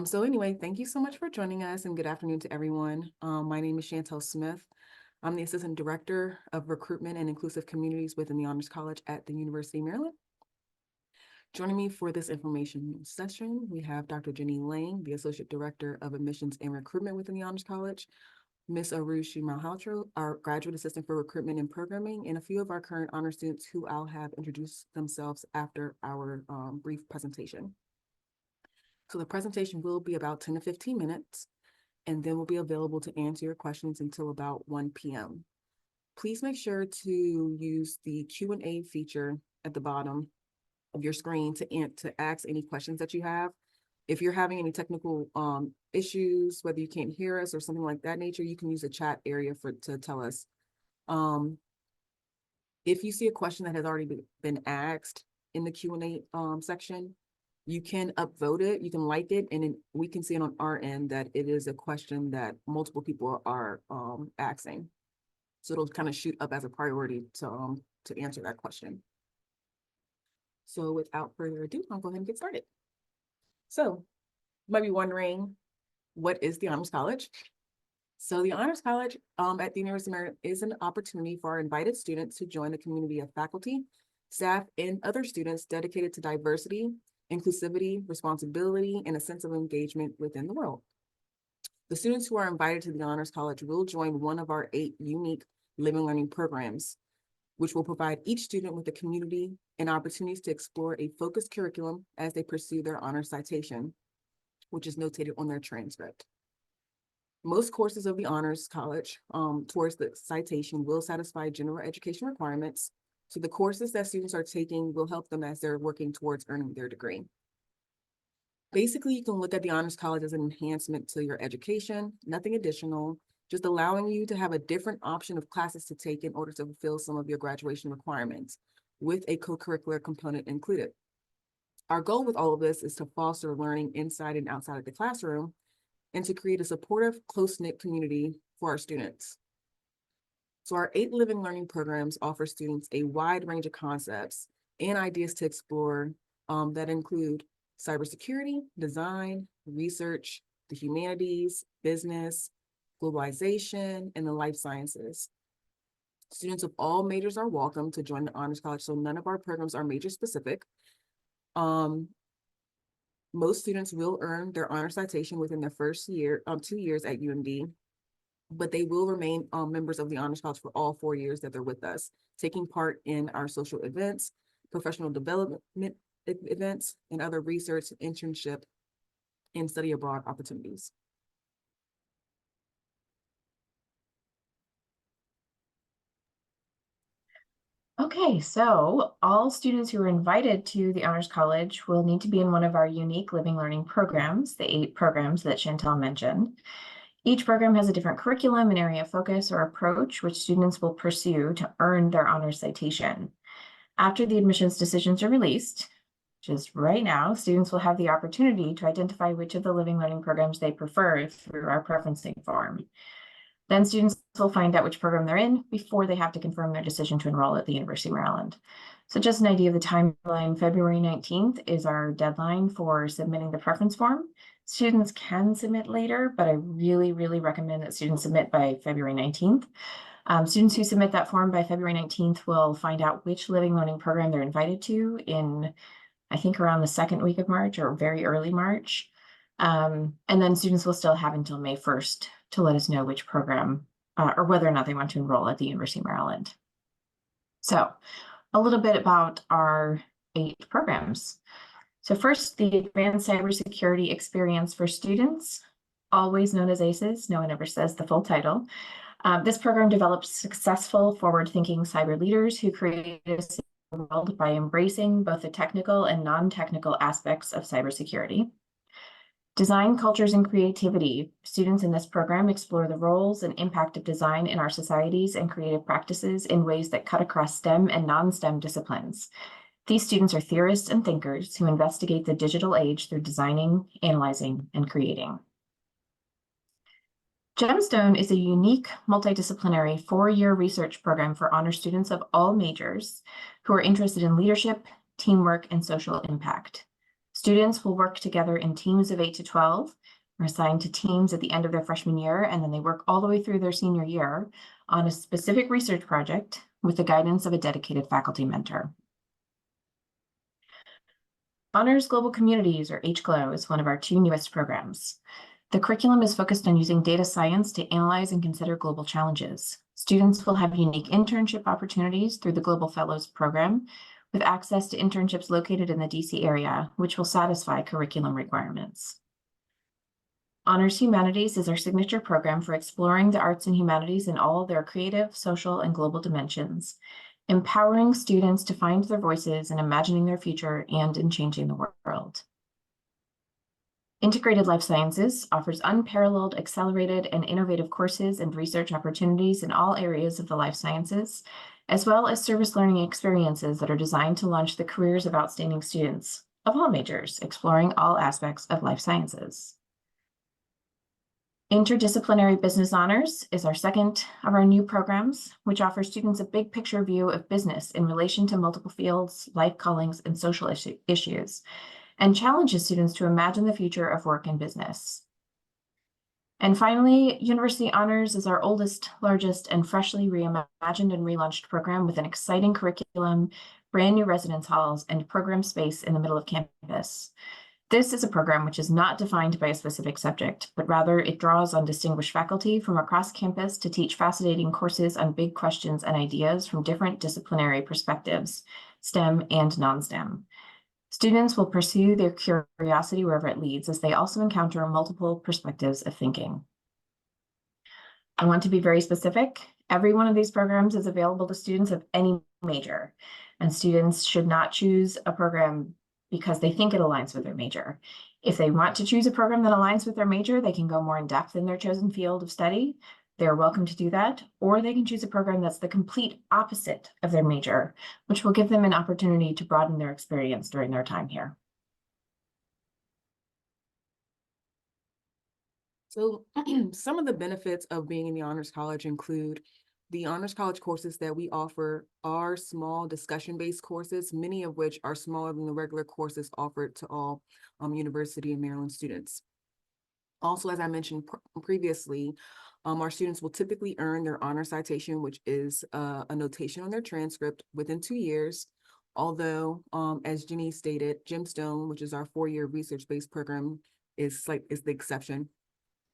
So anyway, thank you so much for joining us and good afternoon to everyone. My name is Chantel Smith. I'm the Assistant Director of Recruitment and Inclusive Communities within the Honors College at the University of Maryland. Joining me for this information session, we have Dr. Jenny Lang, the Associate Director of Admissions and Recruitment within the Honors College, Ms. Arushi Malhotra, our Graduate Assistant for Recruitment and Programming, and a few of our current honor students who I'll have introduce themselves after our brief presentation. So the presentation will be about 10 to 15 minutes, and then we'll be available to answer your questions until about 1 p.m. Please make sure to use the Q&A feature at the bottom of your screen to ask any questions that you have. If you're having any technical issues, whether you can't hear us or something like that nature, you can use the chat area to tell us. If you see a question that has already been asked in the Q&A section, you can upvote it, you can like it, and then we can see it on our end that it is a question that multiple people are asking. So it'll kind of shoot up as a priority to answer that question. So without further ado, I'll go ahead and get started. So you might be wondering, what is the Honors College? So the Honors College at the University of Maryland is an opportunity for our invited students to join a community of faculty, staff, and other students dedicated to diversity, inclusivity, responsibility, and a sense of engagement within the world. The students who are invited to the Honors College will join one of our 8 unique living learning programs, which will provide each student with a community and opportunities to explore a focused curriculum as they pursue their honors citation, which is notated on their transcript. Most courses of the Honors College towards the citation will satisfy general education requirements. So the courses that students are taking will help them as they're working towards earning their degree. Basically, you can look at the Honors College as an enhancement to your education, nothing additional, just allowing you to have a different option of classes to take in order to fulfill some of your graduation requirements with a co-curricular component included. Our goal with all of this is to foster learning inside and outside of the classroom and to create a supportive, close-knit community for our students. So our 8 living learning programs offer students a wide range of concepts and ideas to explore that include cybersecurity, design, research, the humanities, business, globalization, and the life sciences. Students of all majors are welcome to join the Honors College, so none of our programs are major specific. Most students will earn their honor citation within their first year, 2 years at UMD, but they will remain members of the Honors College for all 4 years that they're with us, taking part in our social events, professional development events, and other research, internship, and study abroad opportunities. Okay, so all students who are invited to the Honors College will need to be in one of our unique living learning programs, the 8 programs that Chantel mentioned. Each program has a different curriculum and area of focus or approach which students will pursue to earn their honors citation. After the admissions decisions are released, which is right now, students will have the opportunity to identify which of the living learning programs they prefer through our preferencing form. Then students will find out which program they're in before they have to confirm their decision to enroll at the University of Maryland. So just an idea of the timeline, February 19th is our deadline for submitting the preference form. Students can submit later, but I really recommend that students submit by February 19th. Students who submit that form by February 19th will find out which living learning program they're invited to in, I think, around the 2nd week of March or very early March. And then students will still have until May 1st to let us know which program or whether or not they want to enroll at the University of Maryland. So a little bit about our 8 programs. So first, the Advanced Cybersecurity Experience for Students, always known as ACES. No one ever says the full title. This program develops successful, forward-thinking cyber leaders who create a safe world by embracing both the technical and non-technical aspects of cybersecurity. Design, Cultures, and Creativity. Students in this program explore the roles and impact of design in our societies and creative practices in ways that cut across STEM and non-STEM disciplines. These students are theorists and thinkers who investigate the digital age through designing, analyzing, and creating. Gemstone is a unique multidisciplinary 4-year research program for honor students of all majors who are interested in leadership, teamwork, and social impact. Students will work together in teams of 8 to 12, are assigned to teams at the end of their freshman year, and then they work all the way through their senior year on a specific research project with the guidance of a dedicated faculty mentor. Honors Global Communities, or HGLO, is one of our 2 newest programs. The curriculum is focused on using data science to analyze and consider global challenges. Students will have unique internship opportunities through the Global Fellows program, with access to internships located in the DC area, which will satisfy curriculum requirements. Honors Humanities is our signature program for exploring the arts and humanities in all their creative, social, and global dimensions, empowering students to find their voices in imagining their future and in changing the world. Integrated Life Sciences offers unparalleled, accelerated, and innovative courses and research opportunities in all areas of the life sciences, as well as service learning experiences that are designed to launch the careers of outstanding students of all majors, exploring all aspects of life sciences. Interdisciplinary Business Honors is our second of our new programs, which offers students a big picture view of business in relation to multiple fields, life callings, and social issues, and challenges students to imagine the future of work and business. And finally, University Honors is our oldest, largest, and freshly reimagined and relaunched program with an exciting curriculum, brand new residence halls, and program space in the middle of campus. This is a program which is not defined by a specific subject, but rather it draws on distinguished faculty from across campus to teach fascinating courses on big questions and ideas from different disciplinary perspectives, STEM and non-STEM. Students will pursue their curiosity wherever it leads, as they also encounter multiple perspectives of thinking. I want to be very specific. Every one of these programs is available to students of any major, and students should not choose a program because they think it aligns with their major. If they want to choose a program that aligns with their major, they can go more in depth in their chosen field of study. They're welcome to do that, or they can choose a program that's the complete opposite of their major, which will give them an opportunity to broaden their experience during their time here. So some of the benefits of being in the Honors College include the Honors College courses that we offer are small discussion-based courses, many of which are smaller than the regular courses offered to all University of Maryland students. Also, as I mentioned previously, our students will typically earn their honor citation, which is a notation on their transcript within 2 years. Although, as Jenny stated, Gemstone, which is our 4-year research-based program, is the exception.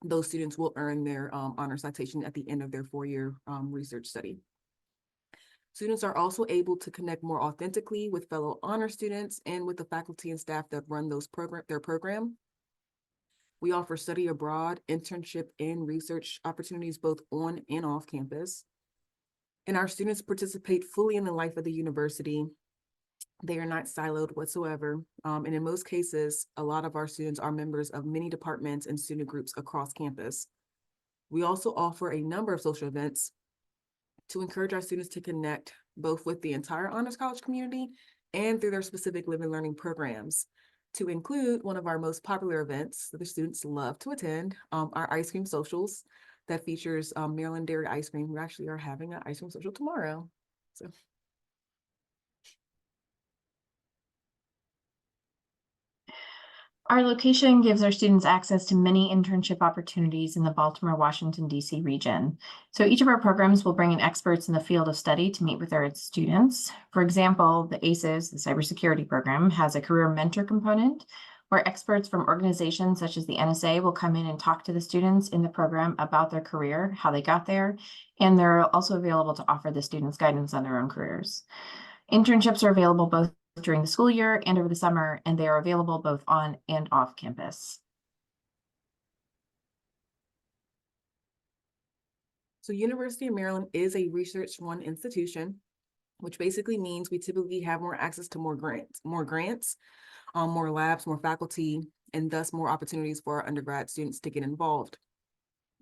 Those students will earn their honor citation at the end of their 4-year research study. Students are also able to connect more authentically with fellow honor students and with the faculty and staff that run their program. We offer study abroad, internship, and research opportunities both on and off campus. And our students participate fully in the life of the university. They are not siloed whatsoever. And in most cases, a lot of our students are members of many departments and student groups across campus. We also offer a number of social events to encourage our students to connect both with the entire Honors College community and through their specific living and learning programs, to include one of our most popular events that the students love to attend, our ice cream socials that features Maryland Dairy Ice Cream. We actually are having an ice cream social tomorrow. So. Our location gives our students access to many internship opportunities in the Baltimore, Washington, D.C. region. So each of our programs will bring in experts in the field of study to meet with their students. For example, the ACES, the cybersecurity program, has a career mentor component where experts from organizations such as the NSA will come in and talk to the students in the program about their career, how they got there, and they're also available to offer the students guidance on their own careers. Internships are available both during the school year and over the summer, and they are available both on and off campus. So University of Maryland is a research-run institution, which basically means we typically have more access to more grants, more labs, more faculty, and thus more opportunities for our undergrad students to get involved.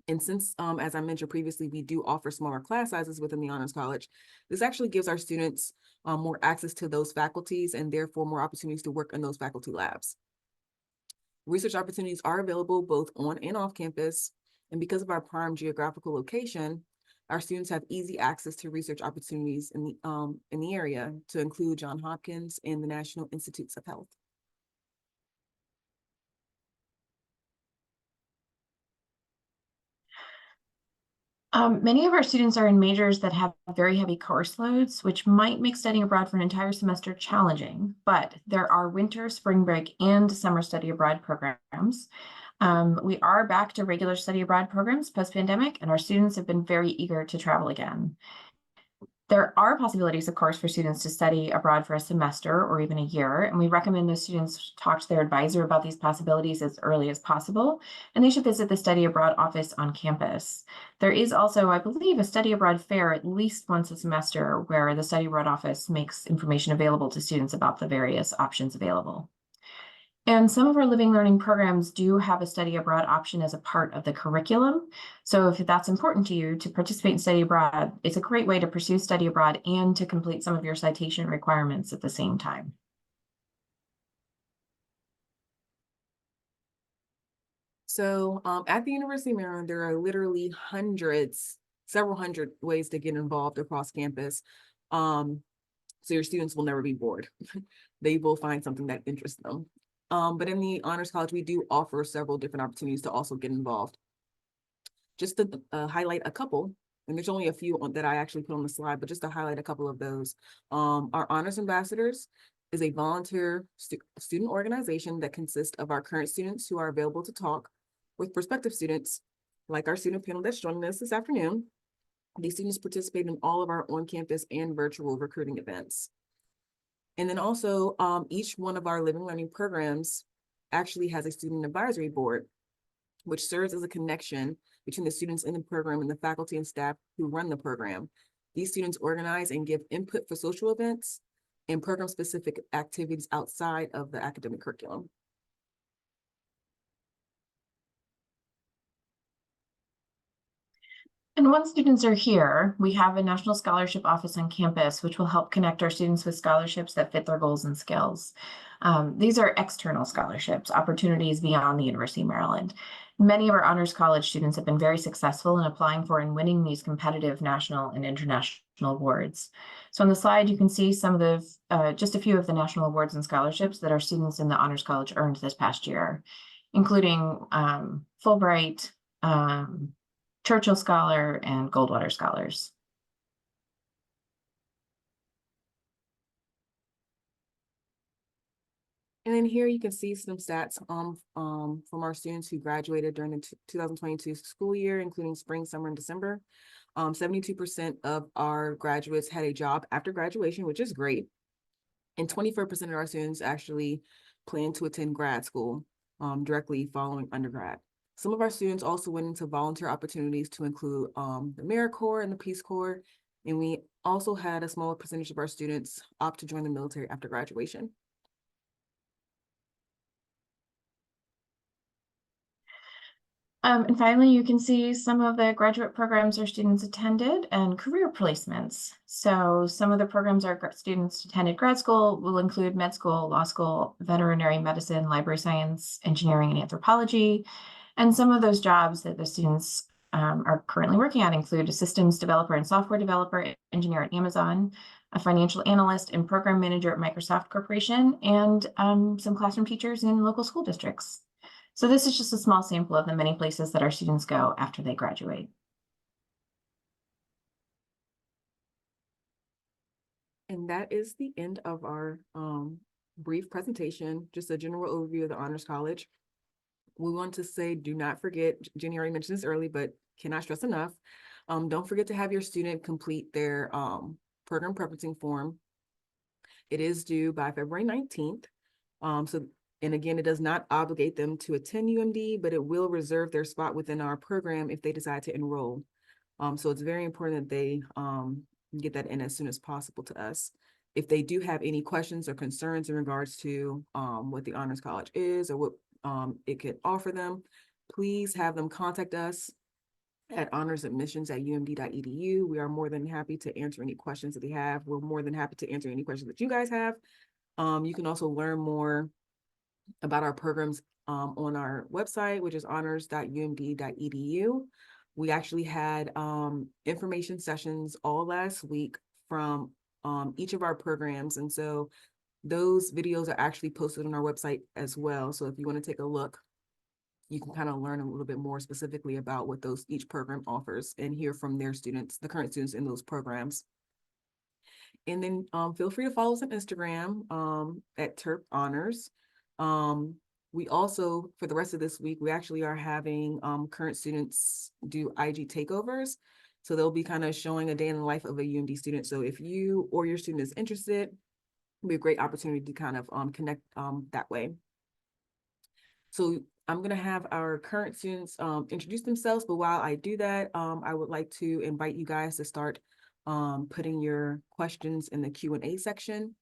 And since, as I mentioned previously, we do offer smaller class sizes within the Honors College, this actually gives our students more access to those faculties and therefore more opportunities to work in those faculty labs. Research opportunities are available both on and off campus, and because of our prime geographical location, our students have easy access to research opportunities in the area, to include Johns Hopkins and the National Institutes of Health. Many of our students are in majors that have very heavy course loads, which might make studying abroad for an entire semester challenging, but there are winter, spring break, and summer study abroad programs. We are back to regular study abroad programs post-pandemic, and our students have been very eager to travel again. There are possibilities, of course, for students to study abroad for a semester or even a year, and we recommend those students talk to their advisor about these possibilities as early as possible, and they should visit the study abroad office on campus. There is also, I believe, a study abroad fair at least once a semester where the study abroad office makes information available to students about the various options available. And some of our living learning programs do have a study abroad option as a part of the curriculum. So if that's important to you to participate in study abroad, it's a great way to pursue study abroad and to complete some of your citation requirements at the same time. So at the University of Maryland, there are literally several hundred ways to get involved across campus. So your students will never be bored. They will find something that interests them. But in the Honors College, we do offer several different opportunities to also get involved. Just to highlight a couple, and there's only a few that I actually put on the slide, but just to highlight a couple of those. Our Honors Ambassadors is a volunteer student organization that consists of our current students who are available to talk with prospective students, like our student panel that's joining us this afternoon. These students participate in all of our on-campus and virtual recruiting events. And then also, each one of our living learning programs actually has a student advisory board, which serves as a connection between the students in the program and the faculty and staff who run the program. These students organize and give input for social events and program-specific activities outside of the academic curriculum. And once students are here, we have a National Scholarship Office on campus, which will help connect our students with scholarships that fit their goals and skills. These are external scholarships, opportunities beyond the University of Maryland. Many of our Honors College students have been very successful in applying for and winning these competitive national and international awards. So on the slide, you can see some of the, just a few of the national awards and scholarships that our students in the Honors College earned this past year, including Fulbright, Churchill Scholar, and Goldwater Scholars. And then here you can see some stats from our students who graduated during the 2022 school year, including spring, summer, and December. 72% of our graduates had a job after graduation, which is great. And 24% of our students actually plan to attend grad school directly following undergrad. Some of our students also went into volunteer opportunities to include the AmeriCorps and the Peace Corps. And we also had a smaller percentage of our students opt to join the military after graduation. And finally, you can see some of the graduate programs our students attended and career placements. So some of the programs our students attended grad school will include med school, law school, veterinary medicine, library science, engineering, and anthropology. And some of those jobs that the students are currently working at include a systems developer and software developer, engineer at Amazon, a financial analyst and program manager at Microsoft Corporation, and some classroom teachers in local school districts. So this is just a small sample of the many places that our students go after they graduate. And that is the end of our brief presentation, just a general overview of the Honors College. We want to say, do not forget, Jenny already mentioned this early, but cannot stress enough. Don't forget to have your student complete their program preferencing form. It is due by February 19th. And again, it does not obligate them to attend UMD, but it will reserve their spot within our program if they decide to enroll. So it's very important that they get that in as soon as possible to us. If they do have any questions or concerns in regards to what the Honors College is or what it could offer them, please have them contact us at honorsadmissions@umd.edu. We are more than happy to answer any questions that they have. We're more than happy to answer any questions that you guys have. You can also learn more about our programs on our website, which is honors.umd.edu. We actually had information sessions all last week from each of our programs. And so those videos are actually posted on our website as well. So if you want to take a look you can kind of learn a little bit more specifically about what each program offers and hear from their students, the current students in those programs. And then feel free to follow us on Instagram at Terp Honors. We also, for the rest of this week, we actually are having current students do IG takeovers. So they'll be kind of showing a day in the life of a UMD student. So if you or your student is interested, it'll be a great opportunity to kind of connect that way. So I'm going to have our current students introduce themselves, but while I do that, I would like to invite you guys to start putting your questions in the Q&A section,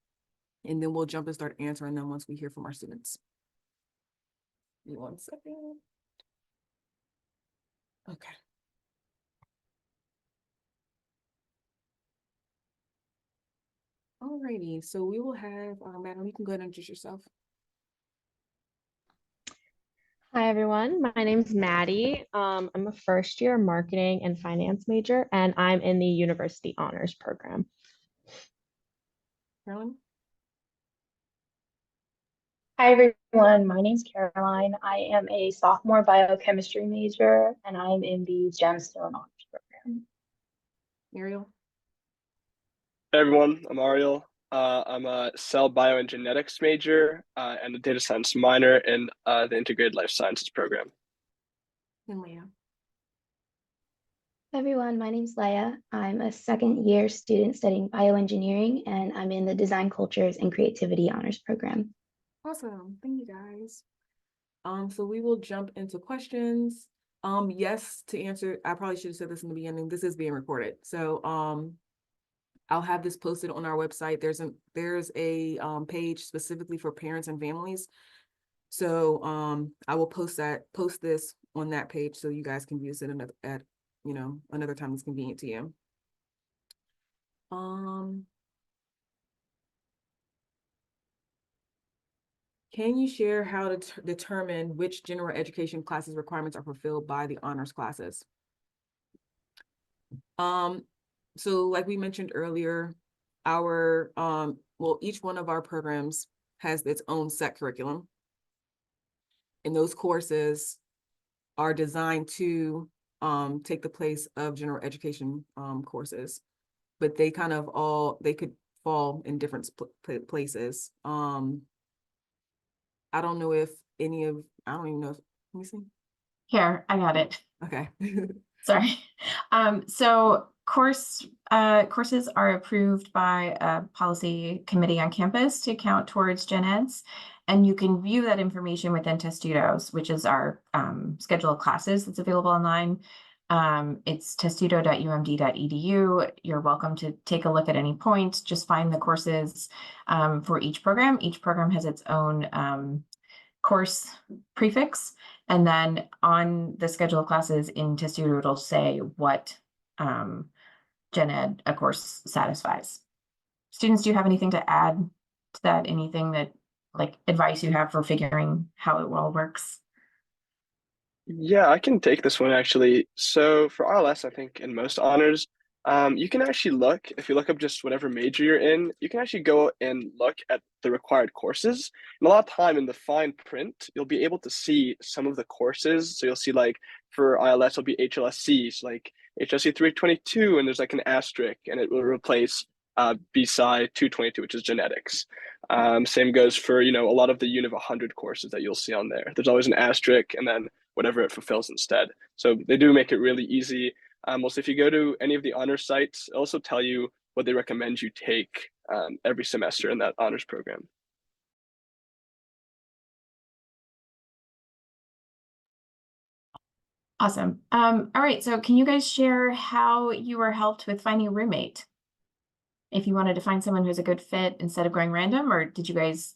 and then we'll jump and start answering them once we hear from our students. Give me 1 second. Okay. Alrighty, so we will have, Madam, you can go ahead and introduce yourself. Hi, everyone. My name's Maddie. I'm a first-year marketing and finance major, and I'm in the University Honors Program. Carolyn? Hi everyone, my name's Caroline. I am a sophomore biochemistry major and I'm in the Gemstone Honors Program. Ariel? Hey everyone, I'm Ariel. I'm a cell bio and genetics major and a data science minor in the integrated life sciences program. And Leah? Everyone, my name's Leia. I'm a second year student studying bioengineering and I'm in the Design Cultures and Creativity Honors Program. Awesome, thank you guys. So we will jump into questions. Yes, to answer, I probably should have said this in the beginning, this is being recorded. So I'll have this posted on our website. There's a page specifically for parents and families. So I will post this on that page so you guys can use it at another time that's convenient to you. Can you share how to determine which general education classes requirements are fulfilled by the honors classes? So like we mentioned earlier, each one of our programs has its own set curriculum. And those courses are designed to take the place of general education courses, but they could fall in different places. I don't know if I don't even know if, let me see. Here, I got it. Okay. Sorry. So courses are approved by a policy committee on campus to count towards gen eds, and you can view that information within Testudo's, which is our schedule of classes that's available online. It's testudo.umd.edu. You're welcome to take a look at any point. Just find the courses for each program. Each program has its own course prefix, and then on the schedule of classes in Testudo, it'll say what gen ed a course satisfies. Students, do you have anything to add to that? Anything that, like, advice you have for figuring how it all works? Yeah, I can take this one actually. So for RLS, I think in most honors, you can actually look, if you look up just whatever major you're in, you can actually go and look at the required courses. And a lot of time in the fine print, you'll be able to see some of the courses. So you'll see like for ILS, it'll be HLSC, so like HLSC 322, and there's like an asterisk, and it will replace BSci 222, which is genetics. Same goes for, a lot of the Univ 100 courses that you'll see on there. There's always an asterisk and then whatever it fulfills instead. So they do make it really easy. Also, if you go to any of the honors sites, it'll also tell you what they recommend you take every semester in that honors program. Awesome. All right, so can you guys share how you were helped with finding a roommate? If you wanted to find someone who's a good fit instead of going random, or did you guys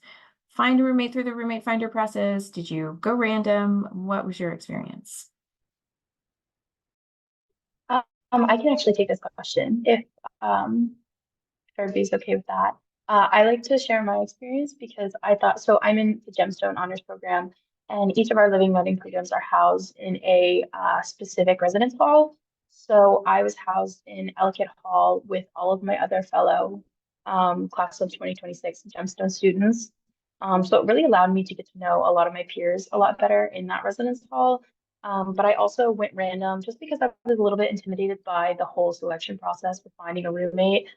find a roommate through the roommate finder process? Did you go random? What was your experience? I can actually take this question if everybody's okay with that. I like to share my experience because I'm in the Gemstone Honors Program, and each of our living learning programs are housed in a specific residence hall. So I was housed in Ellicott Hall with all of my other fellow class of 2026 Gemstone students. So it really allowed me to get to know a lot of my peers a lot better in that residence hall. But I also went random just because I was a little bit intimidated by the whole selection process for finding a roommate.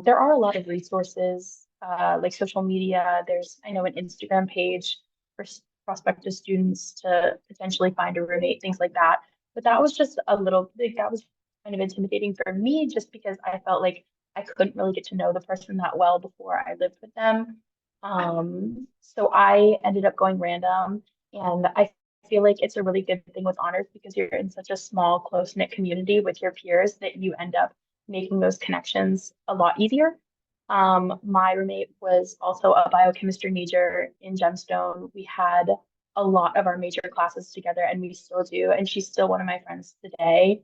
There are a lot of resources, like social media. There's, I know, an Instagram page for prospective students to potentially find a roommate, things like that. But that was just a little, like, that was kind of intimidating for me just because I felt like I couldn't really get to know the person that well before I lived with them. So I ended up going random, and I feel like it's a really good thing with honors because you're in such a small, close-knit community with your peers that you end up making those connections a lot easier. My roommate was also a biochemistry major in Gemstone. We had a lot of our major classes together, and we still do, and she's still one of my friends today.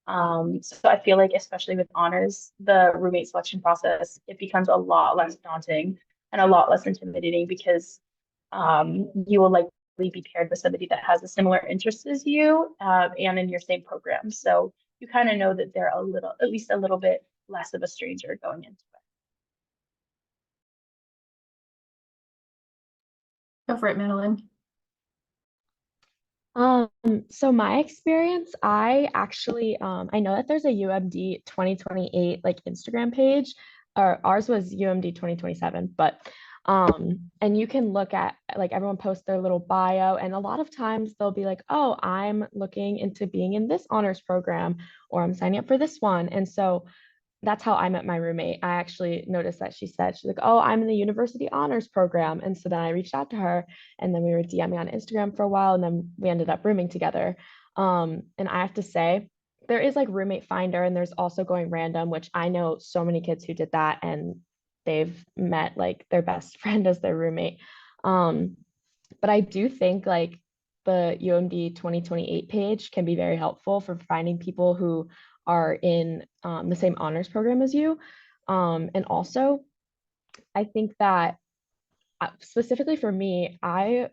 So I feel like, especially with honors, the roommate selection process, it becomes a lot less daunting and a lot less intimidating because you will likely be paired with somebody that has a similar interest as you and in your same program. So you kind of know that they're a little, at least a little bit less of a stranger going into it. Go for it, Madeline. So my experience, I actually, I know that there's a UMD 2028 like Instagram page, or ours was UMD 2027, but and you can look at, like, everyone posts their little bio, and a lot of times they'll be like, oh, I'm looking into being in this honors program, or I'm signing up for this one. And so that's how I met my roommate. I actually noticed that she's like, oh, I'm in the university honors program. And so then I reached out to her, and then we were DMing on Instagram for a while, and then we ended up rooming together. And I have to say, there is like Roommate Finder, and there's also Going Random, which I know so many kids who did that, and they've met like their best friend as their roommate. But I do think like the UMD 2028 page can be very helpful for finding people who are in the same honors program as you. And also, I think that specifically for me, I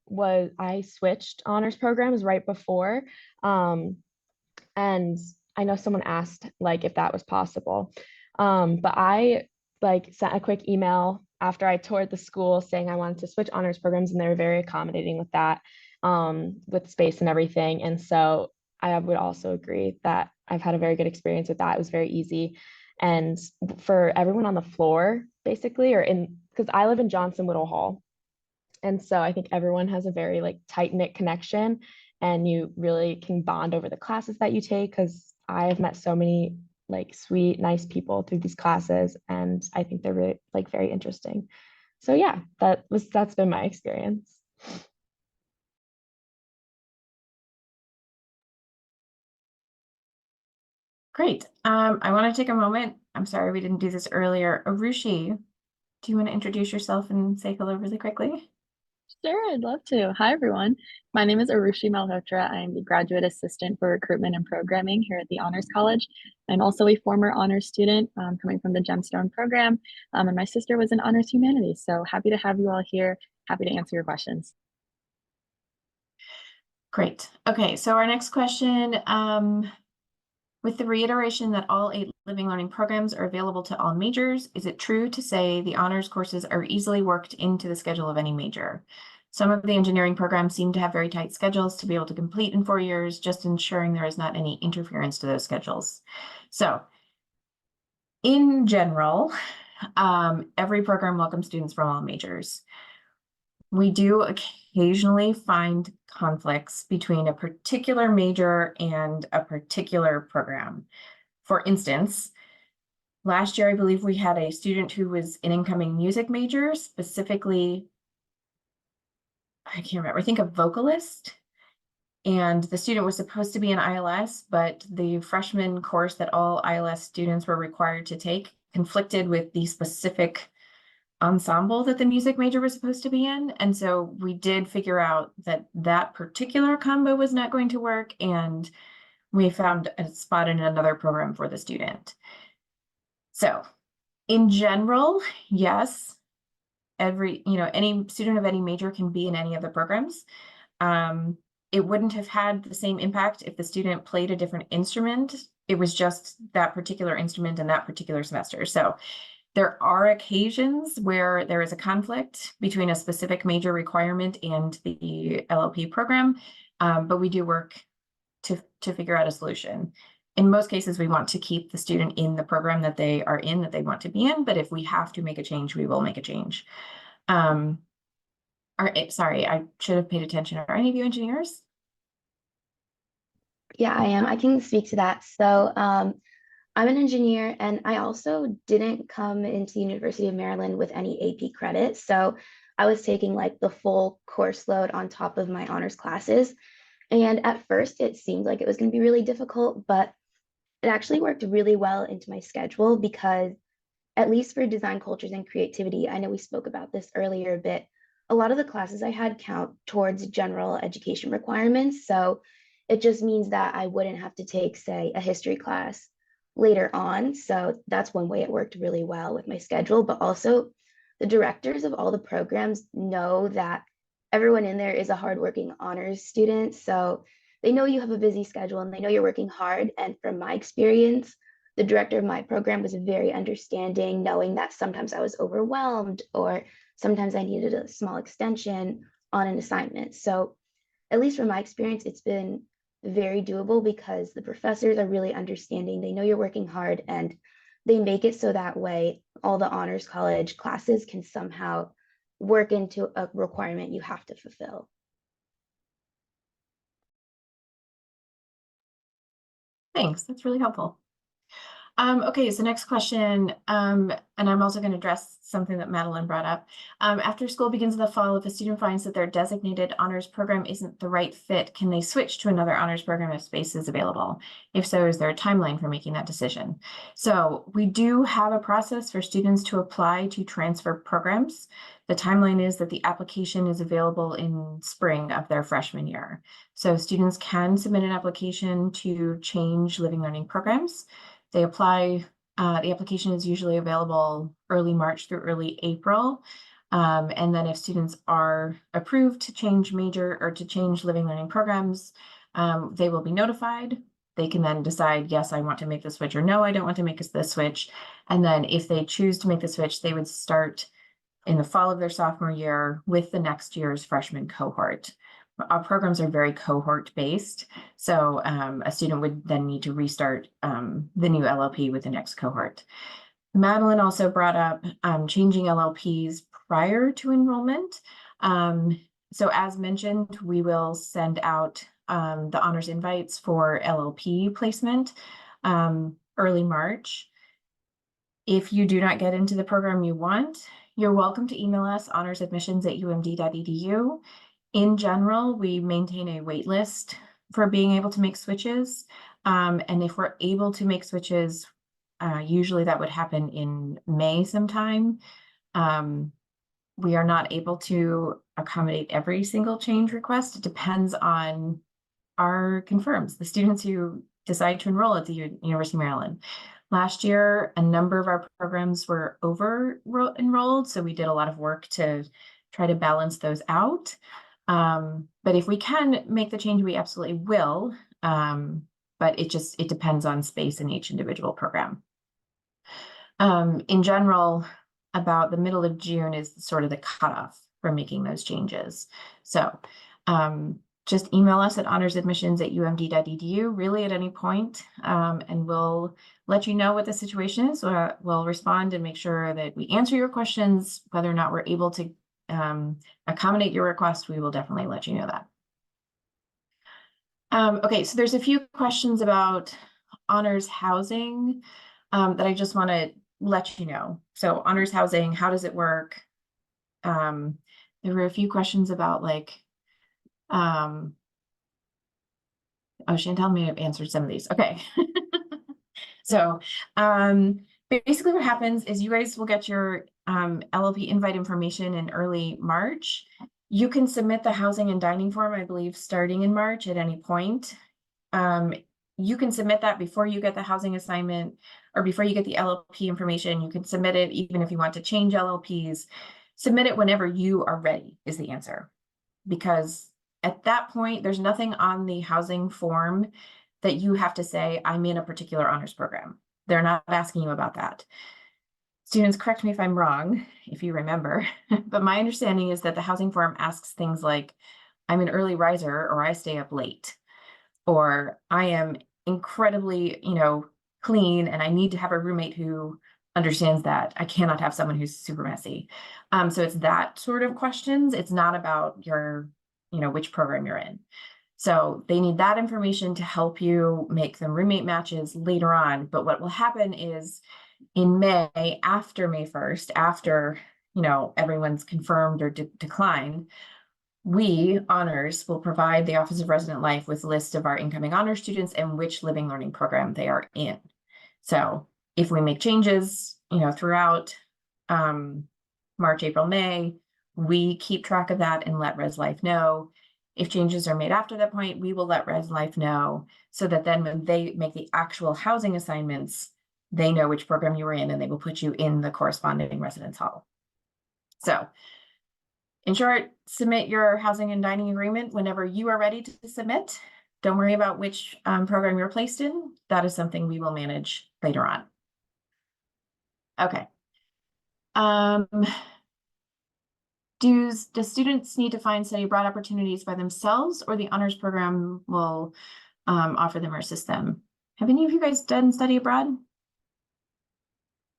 switched honors programs right before. And I know someone asked like if that was possible. But I like sent a quick email after I toured the school saying I wanted to switch honors programs, and they were very accommodating with that, with space and everything. And so I would also agree that I've had a very good experience with that. It was very easy. And for everyone on the floor, basically, or in, because I live in Johnson Whittle Hall. And so I think everyone has a very like tight-knit connection, and you really can bond over the classes that you take, because I have met so many like sweet, nice people through these classes, and I think they're really like very interesting. So yeah, that's been my experience. Great. I want to take a moment. I'm sorry we didn't do this earlier. Arushi, do you want to introduce yourself and say hello really quickly? Sure, I'd love to. Hi, everyone. My name is Arushi Malhotra. I'm the Graduate Assistant for Recruitment and Programming here at the Honors College. I'm also a former honors student coming from the Gemstone program, and my sister was in Honors Humanities. So happy to have you all here. Happy to answer your questions. Great. Okay, so our next question, with the reiteration that all 8 living learning programs are available to all majors, is it true to say the honors courses are easily worked into the schedule of any major? Some of the engineering programs seem to have very tight schedules to be able to complete in 4 years, just ensuring there is not any interference to those schedules. So in general, every program welcomes students from all majors. We do occasionally find conflicts between a particular major and a particular program. For instance, last year, I believe we had a student who was an incoming music major, specifically, I can't remember, I think a vocalist. And the student was supposed to be an ILS, but the freshman course that all ILS students were required to take conflicted with the specific ensemble that the music major was supposed to be in. And so we did figure out that that particular combo was not going to work, and we found a spot in another program for the student. So in general, yes, any student of any major can be in any of the programs. It wouldn't have had the same impact if the student played a different instrument. It was just that particular instrument in that particular semester. So There are occasions where there is a conflict between a specific major requirement and the LLP program, but we do work to figure out a solution. In most cases, we want to keep the student in the program that they are in, that they want to be in, but if we have to make a change, we will make a change. Sorry, I should have paid attention. Are any of you engineers? Yeah, I am. I can speak to that. So I'm an engineer, and I also didn't come into the University of Maryland with any AP credit. So I was taking like the full course load on top of my honors classes. And at first, it seemed like it was going to be really difficult, but it actually worked really well into my schedule because, at least for design cultures and creativity, I know we spoke about this earlier a bit. A lot of the classes I had count towards general education requirements. So it just means that I wouldn't have to take, say, a history class later on. So that's one way it worked really well with my schedule. But also, the directors of all the programs know that everyone in there is a hardworking honors student. So they know you have a busy schedule and they know you're working hard. And from my experience, the director of my program was very understanding, knowing that sometimes I was overwhelmed or sometimes I needed a small extension on an assignment. So, at least from my experience, it's been very doable because the professors are really understanding. They know you're working hard and they make it so that way all the honors college classes can somehow work into a requirement you have to fulfill. Thanks, that's really helpful. Okay, so next question, and I'm also going to address something that Madeline brought up. After school begins in the fall, if a student finds that their designated honors program isn't the right fit, can they switch to another honors program if space is available? If so, is there a timeline for making that decision? So we do have a process for students to apply to transfer programs. The timeline is that the application is available in spring of their freshman year. So students can submit an application to change living learning programs. They apply, the application is usually available early March through early April. And then if students are approved to change major or to change living learning programs, they will be notified. They can then decide, yes, I want to make the switch, or no, I don't want to make the switch. And then if they choose to make the switch, they would start in the fall of their sophomore year with the next year's freshman cohort. Our programs are very cohort based. So a student would then need to restart the new LLP with the next cohort. Madeline also brought up changing LLPs prior to enrollment. So as mentioned, we will send out the honors invites for LLP placement early March. If you do not get into the program you want, you're welcome to email us honorsadmissions@umd.edu. In general, we maintain a wait list for being able to make switches. And if we're able to make switches, usually that would happen in May sometime. We are not able to accommodate every single change request. It depends on our confirms, the students who decide to enroll at the University of Maryland. Last year, a number of our programs were over enrolled, so we did a lot of work to try to balance those out. But if we can make the change, we absolutely will. But it depends on space in each individual program. In general, about the middle of June is sort of the cutoff for making those changes. So just email us at honorsadmissions@umd.edu, really at any point, and we'll let you know what the situation is. We'll respond and make sure that we answer your questions. Whether or not we're able to accommodate your request, we will definitely let you know that. Okay, so there's a few questions about honors housing that I just want to let you know. So honors housing, how does it work? There were a few questions about like, oh, Chantel may have answered some of these. Okay. So basically what happens is you guys will get your LLP invite information in early March. You can submit the housing and dining form, I believe, starting in March at any point. You can submit that before you get the housing assignment or before you get the LLP information. You can submit it even if you want to change LLPs. Submit it whenever you are ready is the answer. Because at that point, there's nothing on the housing form that you have to say, I'm in a particular honors program. They're not asking you about that. Students, correct me if I'm wrong, if you remember, but my understanding is that the housing form asks things like, I'm an early riser or I stay up late, or I am incredibly, clean and I need to have a roommate who understands that. I cannot have someone who's super messy. So it's that sort of questions. It's not about your, which program you're in. So they need that information to help you make them roommate matches later on. But what will happen is in May, after May 1st, after, everyone's confirmed or declined, we, honors, will provide the Office of Resident Life with a list of our incoming honor students and which living learning program they are in. So if we make changes, throughout March, April, May, we keep track of that and let Res Life know. If changes are made after that point, we will let Res Life know so that then when they make the actual housing assignments, they know which program you were in and they will put you in the corresponding residence hall. So in short, submit your housing and dining agreement whenever you are ready to submit. Don't worry about which program you're placed in. That is something we will manage later on. Okay. Do students need to find study abroad opportunities by themselves, or the honors program will offer them or assist them? Have any of you guys done study abroad?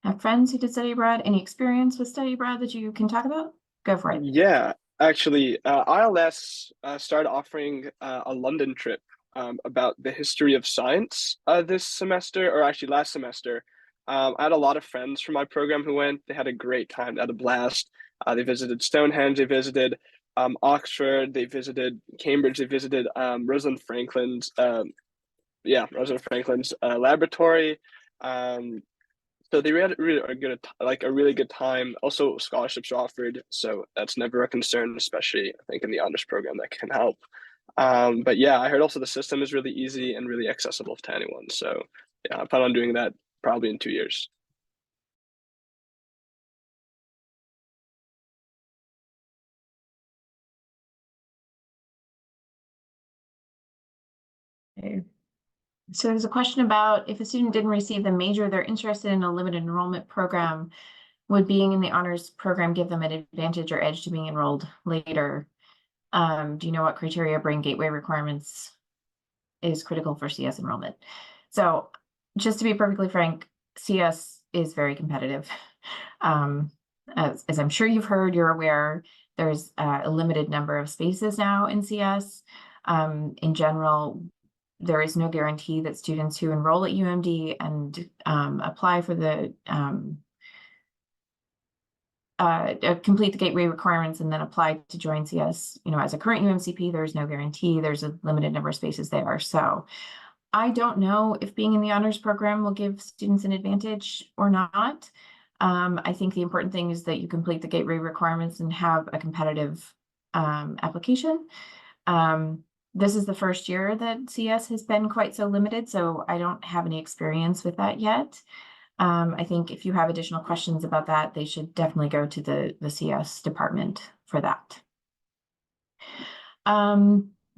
Have friends who did study abroad? Any experience with study abroad that you can talk about? Go for it. Yeah, actually, ILS started offering a London trip about the history of science this semester, or actually last semester. I had a lot of friends from my program who went. They had a great time. They had a blast. They visited Stonehenge. They visited Oxford. They visited Cambridge. They visited Rosalind Franklin's Rosalind Franklin's laboratory. So they had really a really good time. Also, scholarships are offered, so that's never a concern, especially I think in the honors program that can help. But yeah, I heard also the system is really easy and really accessible to anyone. So yeah, I plan on doing that probably in 2 years. Okay. So there's a question about if a student didn't receive the major they're interested in a limited enrollment program, would being in the honors program give them an advantage or edge to being enrolled later? Do you know what criteria bring gateway requirements is critical for CS enrollment? So just to be perfectly frank, CS is very competitive. As I'm sure you've heard, you're aware, there's a limited number of spaces now in CS. In general, there is no guarantee that students who enroll at UMD and apply for the complete the gateway requirements and then apply to join CS, as a current UMCP, there's no guarantee. There's a limited number of spaces there. So I don't know if being in the honors program will give students an advantage or not. I think the important thing is that you complete the gateway requirements and have a competitive application. This is the first year that CS has been quite so limited, so I don't have any experience with that yet. I think if you have additional questions about that, they should definitely go to the CS department for that.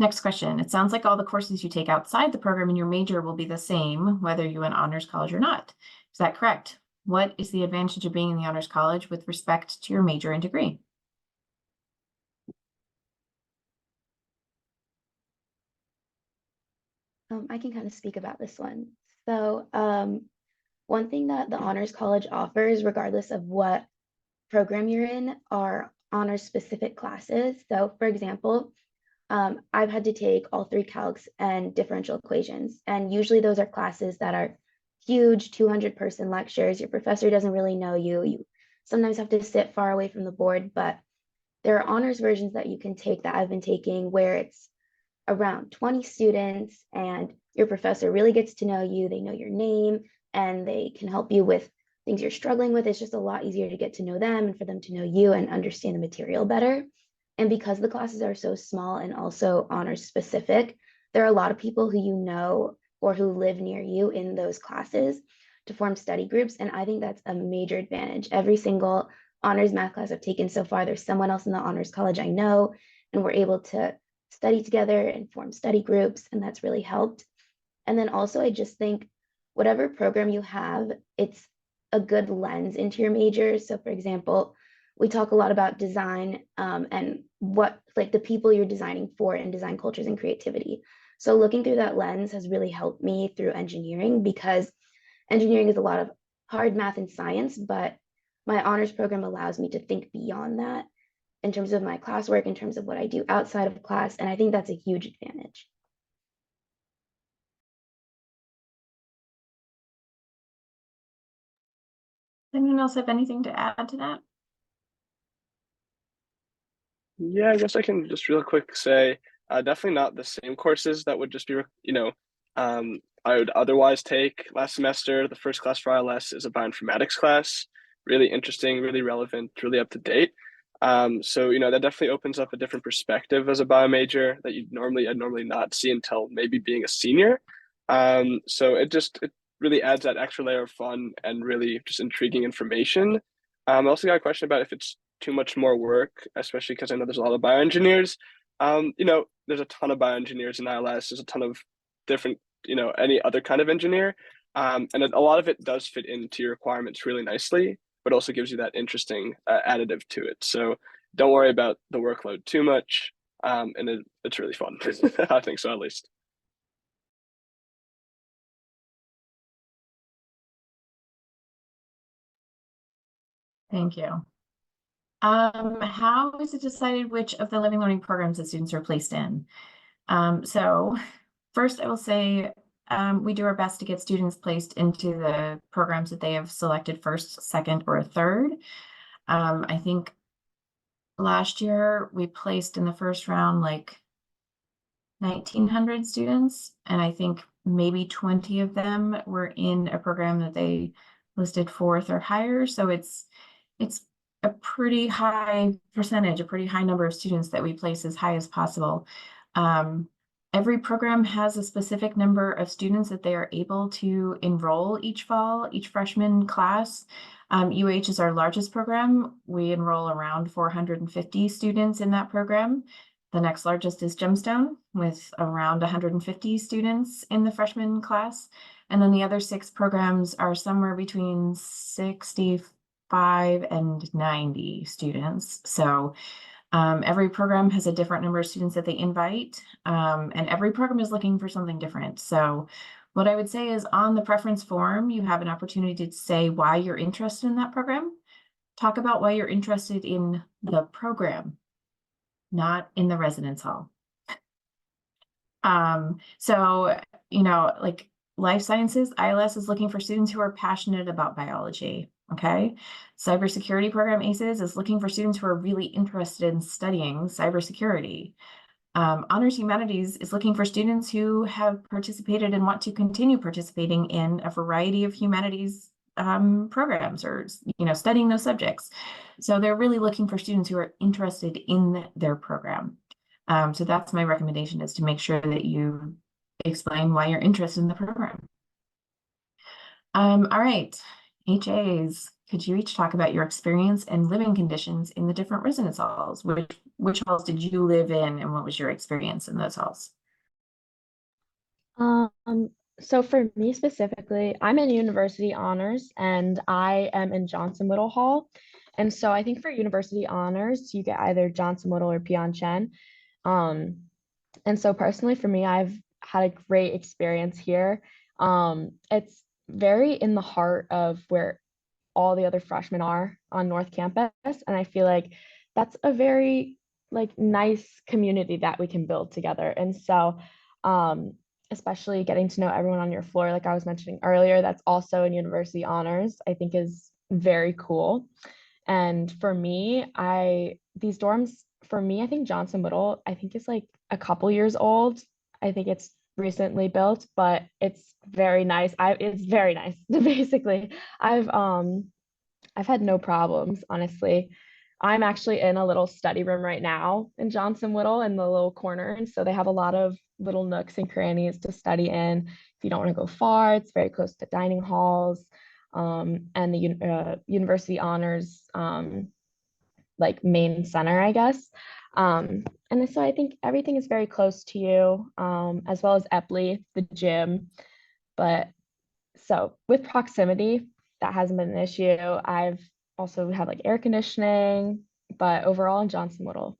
Next question. It sounds like all the courses you take outside the program in your major will be the same, whether you're in honors college or not. Is that correct? What is the advantage of being in the honors college with respect to your major and degree? I can kind of speak about this one. So one thing that the Honors College offers, regardless of what program you're in, are honors specific classes. So for example, I've had to take all 3 calcs and differential equations. And usually those are classes that are huge 200-person lectures. Your professor doesn't really know you. You sometimes have to sit far away from the board, but there are honors versions that you can take that I've been taking where it's around 20 students and your professor really gets to know you. They know your name and they can help you with things you're struggling with. It's just a lot easier to get to know them and for them to know you and understand the material better. And because the classes are so small and also honors specific, there are a lot of people who you know or who live near you in those classes to form study groups. And I think that's a major advantage. Every single honors math class I've taken so far, there's someone else in the honors college I know, and we're able to study together and form study groups, and that's really helped. And then also, I just think whatever program you have, it's a good lens into your major. So for example, we talk a lot about design and what like the people you're designing for and design cultures and creativity. So looking through that lens has really helped me through engineering, because engineering is a lot of hard math and science, but my honors program allows me to think beyond that in terms of my classwork, in terms of what I do outside of class. And I think that's a huge advantage. Anyone else have anything to add to that? Yeah, I guess I can just real quick say, definitely not the same courses that would just be, I would otherwise take last semester. The first class for ILS is a bioinformatics class, really interesting, really relevant, really up to date. So that definitely opens up a different perspective as a bio major that I'd normally not see until maybe being a senior. So it really adds that extra layer of fun and really just intriguing information. I also got a question about if it's too much more work, especially because I know there's a lot of bioengineers. There's a ton of bioengineers in ILS. There's a ton of different, any other kind of engineer. And a lot of it does fit into your requirements really nicely, but also gives you that interesting additive to it. So don't worry about the workload too much. And it's really fun. I think so, at least. Thank you. How is it decided which of the living learning programs that students are placed in? So first, I will say we do our best to get students placed into the programs that they have selected first, second, or third. I think last year we placed in the first round like 1,900 students, and I think maybe 20 of them were in a program that they listed fourth or higher. So it's a pretty high percentage, a pretty high number of students that we place as high as possible. Every program has a specific number of students that they are able to enroll each fall, each freshman class. UH is our largest program. We enroll around 450 students in that program. The next largest is Gemstone with around 150 students in the freshman class. And then the other 6 programs are somewhere between 65 and 90 students. So every program has a different number of students that they invite, and every program is looking for something different. So what I would say is on the preference form, you have an opportunity to say why you're interested in that program. Talk about why you're interested in the program, not in the residence hall. So, like life sciences, ILS is looking for students who are passionate about biology. Okay. Cybersecurity program ACES is looking for students who are really interested in studying cybersecurity. Honors Humanities is looking for students who have participated and want to continue participating in a variety of humanities programs or, studying those subjects. So they're really looking for students who are interested in their program. So that's my recommendation, is to make sure that you explain why you're interested in the program. All right, HAs, could you each talk about your experience and living conditions in the different residence halls? Which halls did you live in, and what was your experience in those halls? So for me specifically, I'm in university honors and I am in Johnson Whittle Hall. And so I think for university honors, you get either Johnson Whittle or Pion Chen. And so personally for me, I've had a great experience here. It's very in the heart of where all the other freshmen are on North Campus. And I feel like that's a very nice community that we can build together. And so especially getting to know everyone on your floor, like I was mentioning earlier, that's also in university honors, I think is very cool. And for me, these dorms, for me, I think Johnson Whittle, I think is like a couple years old. I think it's recently built, but it's very nice. It's very nice. Basically, I've had no problems, honestly. I'm actually in a little study room right now in Johnson Whittle in the little corner. And so they have a lot of little nooks and crannies to study in. If you don't want to go far, it's very close to dining halls and the university honors main center, I guess. And so I think everything is very close to you, as well as Epley, the gym. But so with proximity, that hasn't been an issue. I've also had like air conditioning, but overall in Johnson Woodle,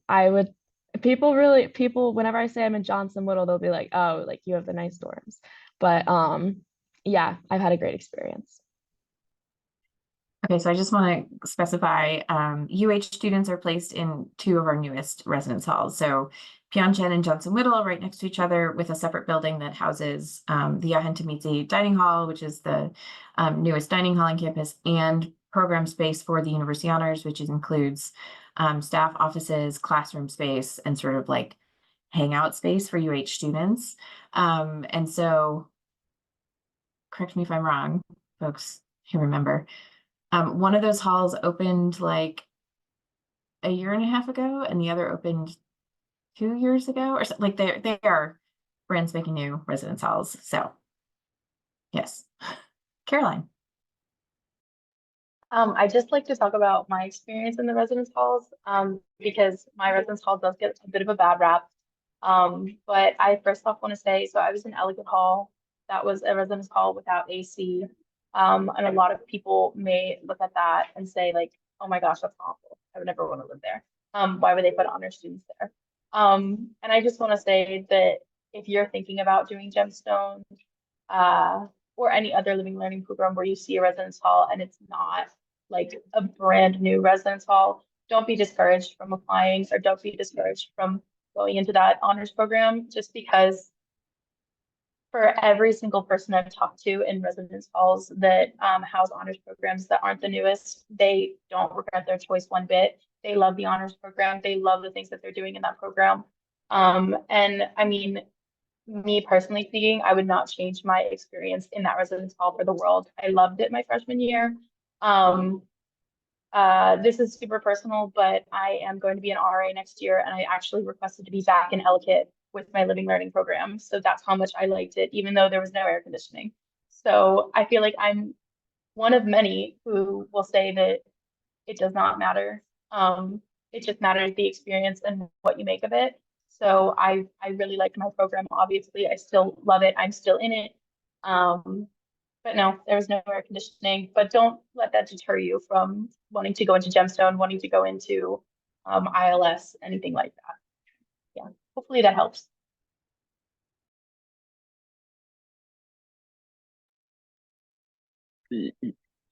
people whenever I say I'm in Johnson Woodle, they'll be like, oh, like you have the nice dorms. But yeah, I've had a great experience. Okay, so I just want to specify, UH students are placed in two of our newest residence halls. So Pyeongchang and Johnson Whittle are right next to each other with a separate building that houses the Yahentamiti Dining Hall, which is the newest dining hall on campus, and program space for the University Honors, which includes staff offices, classroom space, and sort of like hangout space for UH students. And so, correct me if I'm wrong, folks who remember. One of those halls opened like a year and a half ago, and the other opened 2 years ago, or something. Like they are brand spanking new residence halls. So, yes, Caroline. I just like to talk about my experience in the residence halls, because my residence hall does get a bit of a bad rap. But I first off want to say, so I was in Elegant Hall. That was a residence hall without AC. And a lot of people may look at that and say like, oh my gosh, that's awful. I would never want to live there. Why would they put honor students there? And I just want to say that if you're thinking about doing Gemstone, or any other living learning program where you see a residence hall and it's not like a brand new residence hall, don't be discouraged from applying, or don't be discouraged from going into that honors program, just because for every single person I've talked to in residence halls that house honors programs that aren't the newest, they don't regret their choice one bit. They love the honors program. They love the things that they're doing in that program. And I mean, me personally speaking, I would not change my experience in that residence hall for the world. I loved it my freshman year. This is super personal, but I am going to be an RA next year, and I actually requested to be back in Ellicott with my living learning program. So that's how much I liked it, even though there was no air conditioning. So I feel like I'm one of many who will say that it does not matter. It just matters the experience and what you make of it. So I really liked my program. Obviously, I still love it. I'm still in it. But no, there was no air conditioning. But don't let that deter you from wanting to go into Gemstone, wanting to go into ILS, anything like that. Yeah, hopefully that helps.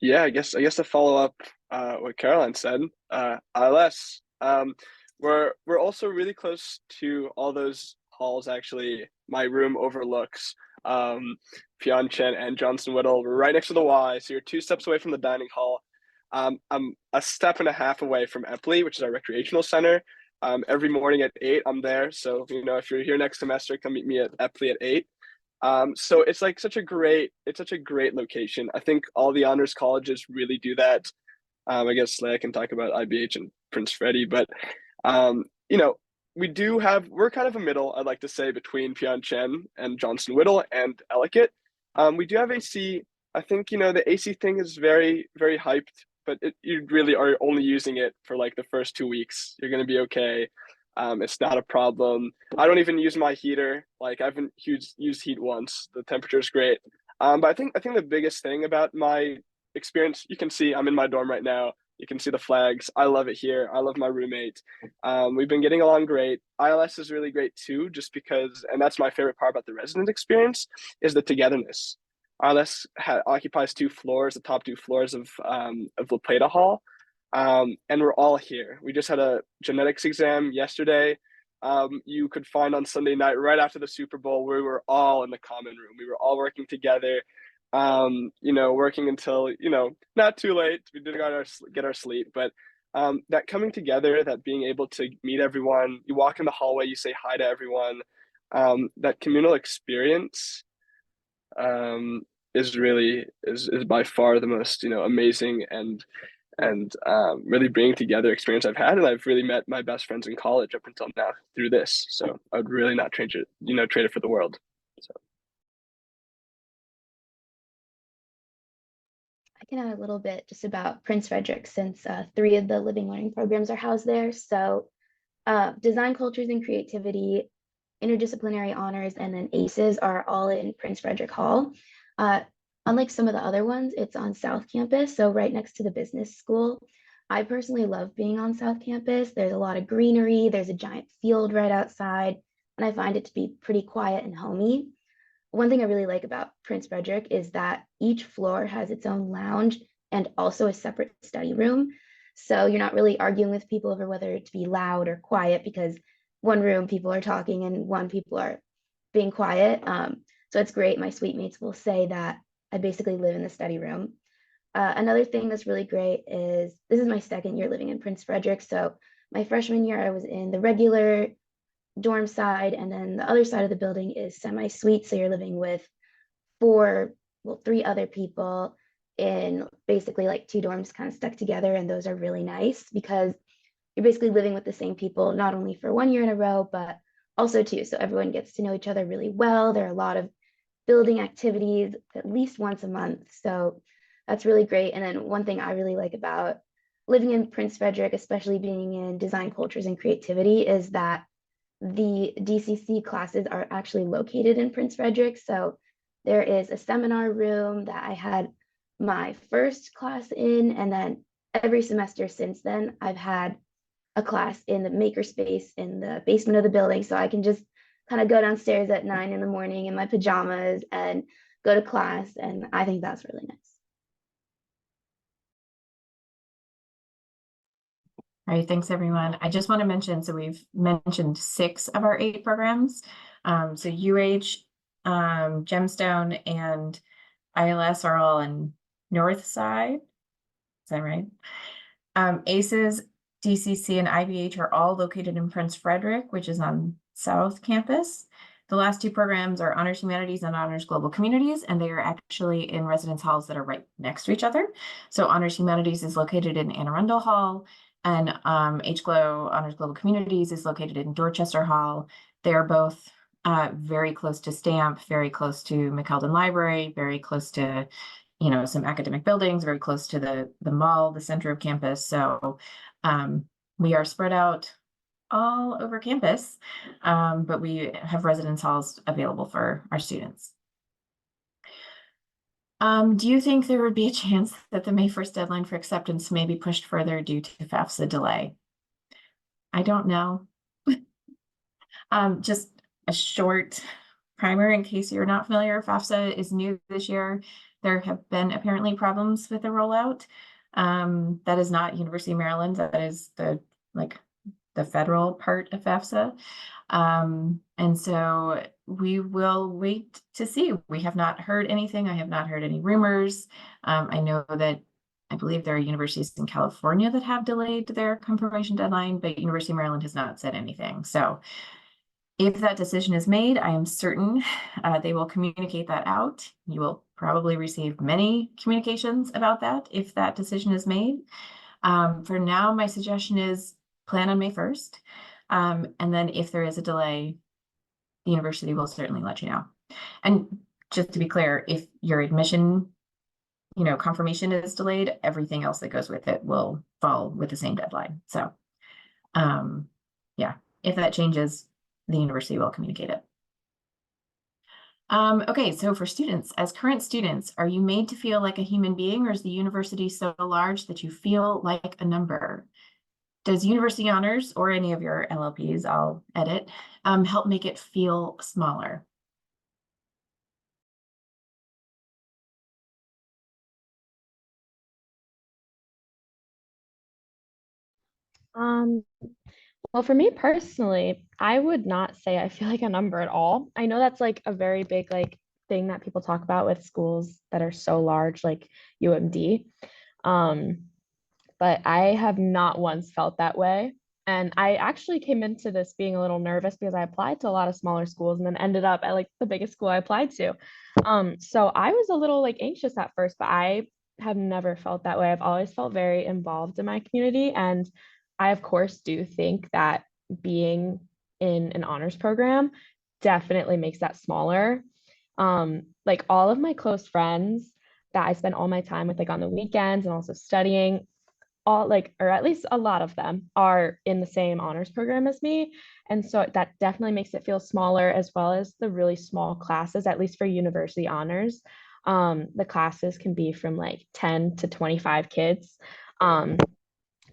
Yeah, I guess to follow up what Caroline said, ILS. We're also really close to all those halls. Actually, my room overlooks Pyeongchang and Johnson Whittle. We're right next to the Y, so you're 2 steps away from the dining hall. I'm a step and a half away from Epley, which is our recreational center. Every morning at 8, I'm there. So if you're here next semester, come meet me at Epley at 8. So it's like such a great location. I think all the honors colleges really do that. I guess I can talk about IBH and Prince Freddie, but we're kind of a middle, I'd like to say, between Pyeongchang and Johnson Whittle and Ellicott. We do have AC. I think the AC thing is very, very hyped, but you really are only using it for like the first 2 weeks. You're gonna be okay. It's not a problem. I don't even use my heater. Like I haven't used heat once. The temperature is great. But I think the biggest thing about my experience, you can see I'm in my dorm right now. You can see the flags. I love it here. I love my roommate. We've been getting along great. ILS is really great too, just because, and that's my favorite part about the resident experience, is the togetherness. ILS occupies 2 floors, the top 2 floors of La Plata Hall. And we're all here. We just had a genetics exam yesterday. You could find on Sunday night, right after the Super Bowl, we were all in the common room. We were all working together, working until, not too late. We did get our sleep, but that coming together, that being able to meet everyone, you walk in the hallway, you say hi to everyone, that communal experience is by far the most, amazing and really bringing together experience I've had, and I've really met my best friends in college up until now through this. So I would really not trade it for the world. So I can add a little bit just about Prince Frederick, since 3 of the living learning programs are housed there. So design, cultures, and creativity, interdisciplinary honors, and then ACEs are all in Prince Frederick Hall. Unlike some of the other ones, it's on South Campus, so right next to the business school. I personally love being on South Campus. There's a lot of greenery, there's a giant field right outside, and I find it to be pretty quiet and homey. One thing I really like about Prince Frederick is that each floor has its own lounge and also a separate study room. So you're not really arguing with people over whether to be loud or quiet because one room people are talking and one people are being quiet. So it's great. My suite mates will say that I basically live in the study room. Another thing that's really great is this is my second year living in Prince Frederick. So my freshman year, I was in the regular dorm side, and then the other side of the building is semi-suite. So you're living with three other people in basically like two dorms kind of stuck together. And those are really nice because you're basically living with the same people, not only for 1 year in a row, but also two. So everyone gets to know each other really well. There are a lot of building activities at least once a month. So that's really great. And then one thing I really like about living in Prince Frederick, especially being in design cultures and creativity, is that the DCC classes are actually located in Prince Frederick. So there is a seminar room that I had my first class in, and then every semester since then, I've had a class in the makerspace in the basement of the building. So I can just kind of go downstairs at 9 in the morning in my pajamas and go to class. And I think that's really nice. All right, thanks everyone. I just want to mention, so we've mentioned 6 of our 8 programs. So UH, Gemstone, and ILS are all in North Side. Is that right? ACES, DCC, and IBH are all located in Prince Frederick, which is on South Campus. The last 2 programs are Honors Humanities and Honors Global Communities, and they are actually in residence halls that are right next to each other. So Honors Humanities is located in Anne Arundel Hall, and HGLO, Honors Global Communities, is located in Dorchester Hall. They are both very close to STAMP, very close to McKeldin Library, very close to, you know, some academic buildings, very close to the mall, the center of campus. So we are spread out all over campus, but we have residence halls available for our students. Do you think there would be a chance that the May 1st deadline for acceptance may be pushed further due to FAFSA delay? I don't know. Just a short primer in case you're not familiar. FAFSA is new this year. There have been apparently problems with the rollout. That is not University of Maryland. That is the federal part of FAFSA. And so we will wait to see. We have not heard anything. I have not heard any rumors. I know that I believe there are universities in California that have delayed their confirmation deadline, but University of Maryland has not said anything. So if that decision is made, I am certain they will communicate that out. You will probably receive many communications about that if that decision is made. For now, my suggestion is plan on May 1st. And then if there is a delay, the university will certainly let you know. And just to be clear, if your admission, you know, confirmation is delayed, everything else that goes with it will fall with the same deadline. So yeah, if that changes, the university will communicate it. Okay, so for students, as current students, are you made to feel like a human being, or is the university so large that you feel like a number? Does University Honors or any of your LLPs, I'll edit, help make it feel smaller? Well, for me personally, I would not say I feel like a number at all. I know that's like a very big thing that people talk about with schools that are so large, like UMD. But I have not once felt that way. And I actually came into this being a little nervous because I applied to a lot of smaller schools and then ended up at like the biggest school I applied to. So I was a little like anxious at first, but I have never felt that way. I've always felt very involved in my community. And I, of course, do think that being in an honors program definitely makes that smaller. Like all of my close friends that I spend all my time with, like on the weekends and also studying, all like, or at least a lot of them are in the same honors program as me. And so that definitely makes it feel smaller, as well as the really small classes, at least for university honors. The classes can be from like 10 to 25 kids.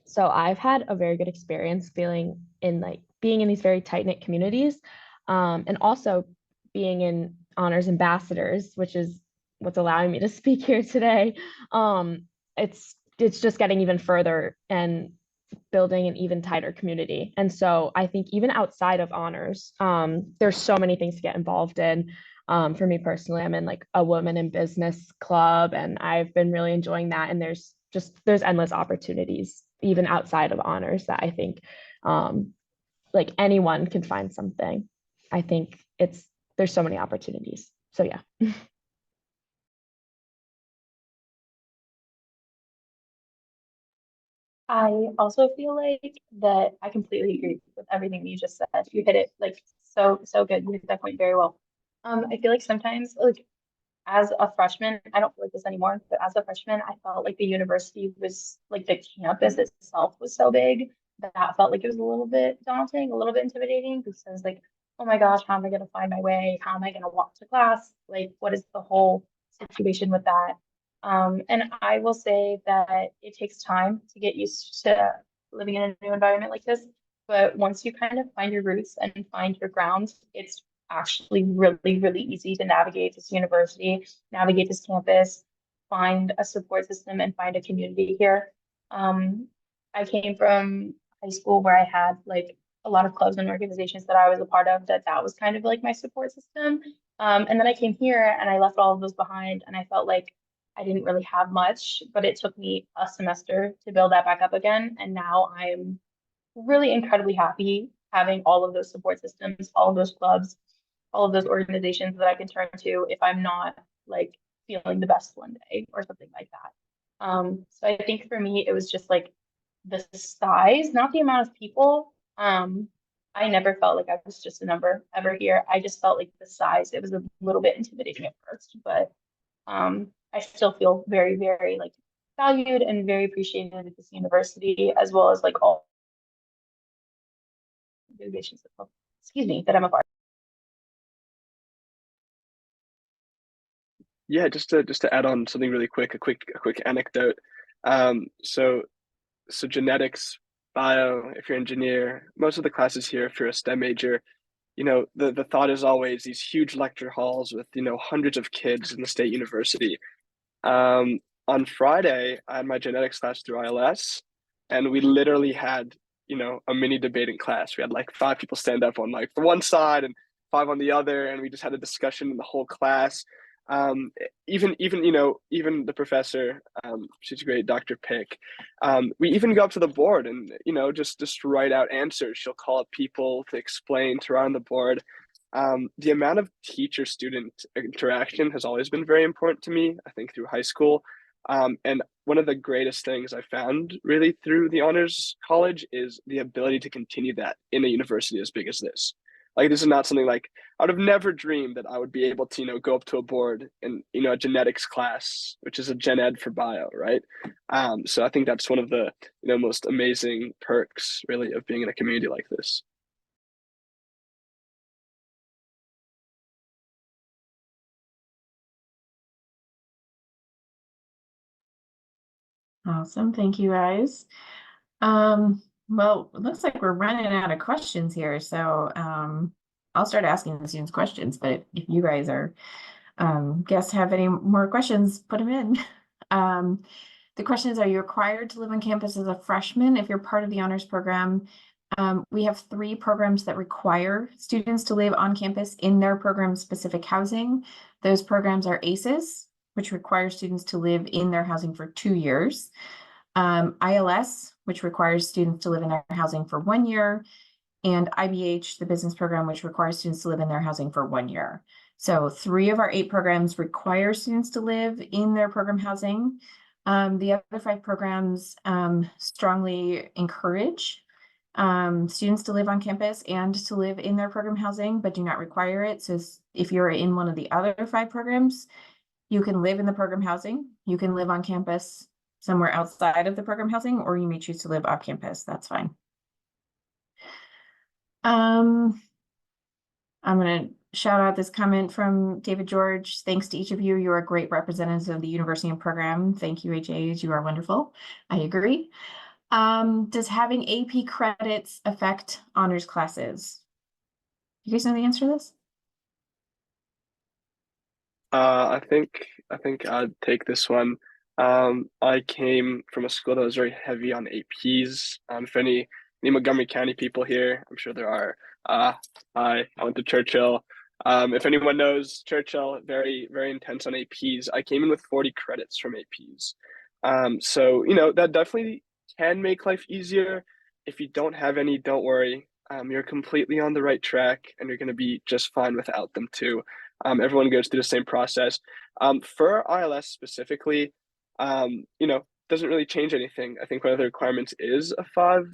So I've had a very good experience being in these very tight-knit communities, and also being in honors ambassadors, which is what's allowing me to speak here today. It's just getting even further and building an even tighter community. And so I think even outside of honors, there's so many things to get involved in. For me personally, I'm in like a women in business club, and I've been really enjoying that. And there's endless opportunities even outside of honors that I think like anyone can find something. I think there's so many opportunities. So yeah. I also feel like that I completely agree with everything you just said. You hit it like so good. You hit that point very well. I feel like sometimes like as a freshman, I don't feel like this anymore, but as a freshman, I felt like the university was like the campus itself was so big that I felt like it was a little bit daunting, a little bit intimidating because I was like, oh my gosh, how am I going to find my way? How am I going to walk to class? Like, what is the whole situation with that? And I will say that it takes time to get used to living in a new environment like this. But once you kind of find your roots and find your ground, it's actually really, really easy to navigate this university, navigate this campus, find a support system, and find a community here. I came from high school where I had like a lot of clubs and organizations that I was a part of that was kind of like my support system. And then I came here and I left all of those behind, and I felt like I didn't really have much, but it took me a semester to build that back up again. And now I'm really incredibly happy having all of those support systems, all of those clubs, all of those organizations that I can turn to if I'm not like feeling the best one day or something like that. So I think for me, it was just like the size, not the amount of people. I never felt like I was just a number ever here. I just felt like the size, it was a little bit intimidating at first, but I still feel very, very like valued and very appreciated at this university, as well as like all organizations that I'm a part Yeah, just to add on something really quick, a quick anecdote. So genetics, bio, if you're an engineer, most of the classes here, if you're a STEM major, the thought is always these huge lecture halls with, hundreds of kids in the state university. On Friday, I had my genetics class through ILS, and we literally had, a mini debating class. We had like 5 people stand up on like the one side and 5 on the other, and we just had a discussion in the whole class. Even the professor, she's great, Dr. Pick. We even go up to the board and just write out answers. She'll call up people to explain to run the board. The amount of teacher-student interaction has always been very important to me, I think, through high school. And one of the greatest things I found really through the honors college is the ability to continue that in a university as big as this. Like, this is not something like I would have never dreamed that I would be able to, go up to a board in, a genetics class, which is a gen ed for bio, right? So I think that's one of the, most amazing perks really of being in a community like this. Awesome. Thank you, guys. Well, it looks like we're running out of questions here. So I'll start asking the students questions, but if you guys are guests have any more questions, put them in. The question is, are you required to live on campus as a freshman if you're part of the honors program? We have 3 programs that require students to live on campus in their program-specific housing. Those programs are ACES, which requires students to live in their housing for 2 years. ILS, which requires students to live in their housing for 1 year, and IBH, the business program, which requires students to live in their housing for 1 year. So 3 of our 8 programs require students to live in their program housing. The other 5 programs strongly encourage students to live on campus and to live in their program housing, but do not require it. So if you're in one of the other 5 programs, you can live in the program housing, you can live on campus somewhere outside of the program housing, or you may choose to live off campus. That's fine. I'm going to shout out this comment from David George. Thanks to each of you. You are great representatives of the university and program. Thank you, HAs. You are wonderful. I agree. Does having AP credits affect honors classes? You guys know the answer to this? I think I'd take this one. I came from a school that was very heavy on APs. For any Montgomery County people here, I'm sure there are. I went to Churchill. If anyone knows Churchill, very, very intense on APs. I came in with 40 credits from APs. So, that definitely can make life easier. If you don't have any, don't worry. You're completely on the right track and you're going to be just fine without them too. Everyone goes through the same process. For ILS specifically, doesn't really change anything. I think one of the requirements is a 5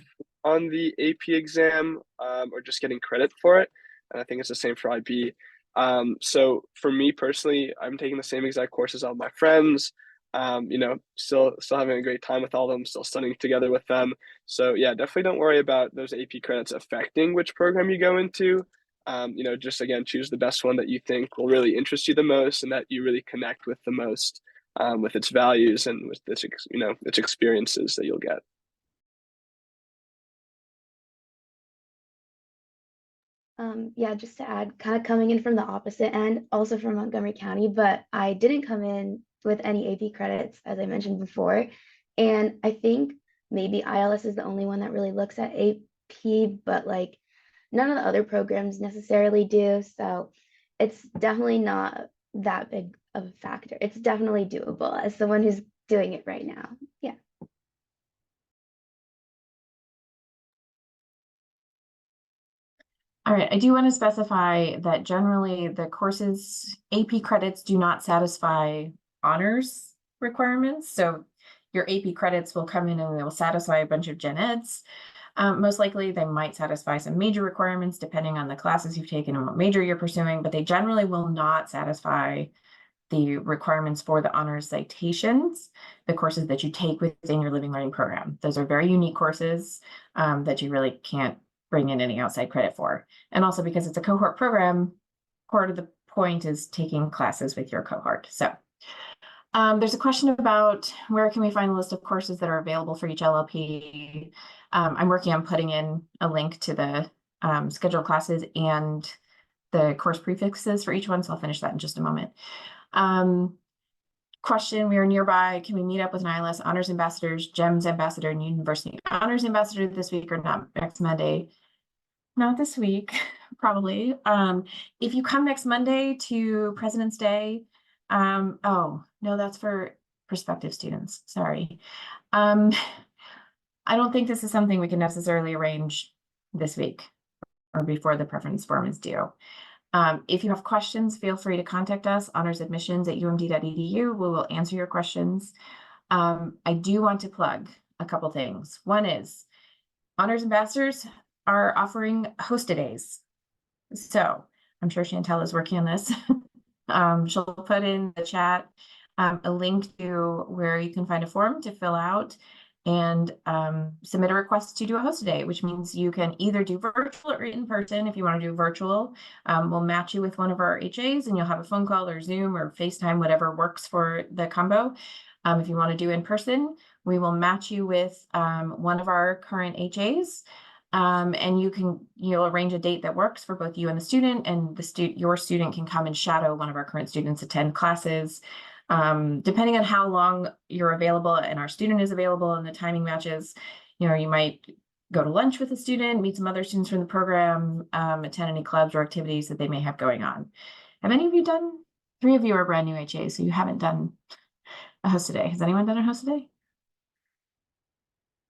on the AP exam, or just getting credit for it. And I think it's the same for IB. So for me personally, I'm taking the same exact courses as all my friends. Still having a great time with all of them, still studying together with them. So yeah, definitely don't worry about those AP credits affecting which program you go into. Just again, choose the best one that you think will really interest you the most and that you really connect with the most, with its values and with its experiences that you'll get. Yeah, just to add, kind of coming in from the opposite end, also from Montgomery County, but I didn't come in with any AP credits, as I mentioned before. And I think maybe ILS is the only one that really looks at AP, but like none of the other programs necessarily do. So it's definitely not that big of a factor. It's definitely doable as someone who's doing it right now. Yeah. All right, I do want to specify that generally the courses AP credits do not satisfy honors requirements. So your AP credits will come in and they will satisfy a bunch of gen eds. Most likely they might satisfy some major requirements depending on the classes you've taken and what major you're pursuing, but they generally will not satisfy the requirements for the honors citations, the courses that you take within your living learning program. Those are very unique courses that you really can't bring in any outside credit for. And also because it's a cohort program, part of the point is taking classes with your cohort. So there's a question about where can we find a list of courses that are available for each LLP. I'm working on putting in a link to the scheduled classes and the course prefixes for each one, so I'll finish that in just a moment. Question, we are nearby. Can we meet up with an ILS honors ambassadors, GEMS ambassador, and university honors ambassador this week or not next Monday? Not this week, probably. If you come next Monday to President's Day, oh, no, that's for prospective students. Sorry. I don't think this is something we can necessarily arrange this week or before the preference form is due. If you have questions, feel free to contact us, honorsadmissions@umd.edu. We will answer your questions. I do want to plug a couple things. One is honors ambassadors are offering hosted days. So I'm sure Chantel is working on this. She'll put in the chat a link to where you can find a form to fill out and submit a request to do a hosted day, which means you can either do virtual or in person. If you want to do virtual, we'll match you with one of our HAs and you'll have a phone call or Zoom or FaceTime, whatever works for the combo. If you want to do in person, we will match you with one of our current HAs. And you'll arrange a date that works for both you and the student, and your student can come and shadow one of our current students, attend classes. Depending on how long you're available and our student is available and the timing matches, you might go to lunch with a student, meet some other students from the program, attend any clubs or activities that they may have going on. Have any of you done? 3 of you are brand new HAs, so you haven't done a hosted day. Has anyone done a hosted day?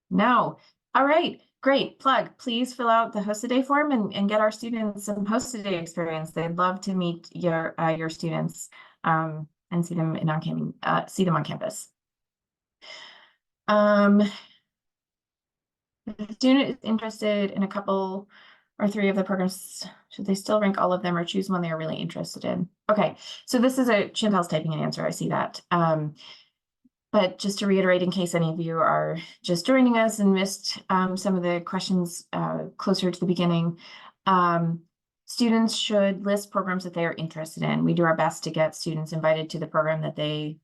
No. All right. Great. Plug. Please fill out the hosted day form and get our students some hosted day experience. They'd love to meet your students and see them on campus. If a student is interested in a couple or 3 of the programs, should they still rank all of them or choose one they are really interested in? Okay, so this is Chantel's typing an answer. I see that. But just to reiterate, in case any of you are just joining us and missed some of the questions closer to the beginning. Students should list programs that they are interested in. We do our best to get students invited to the program that they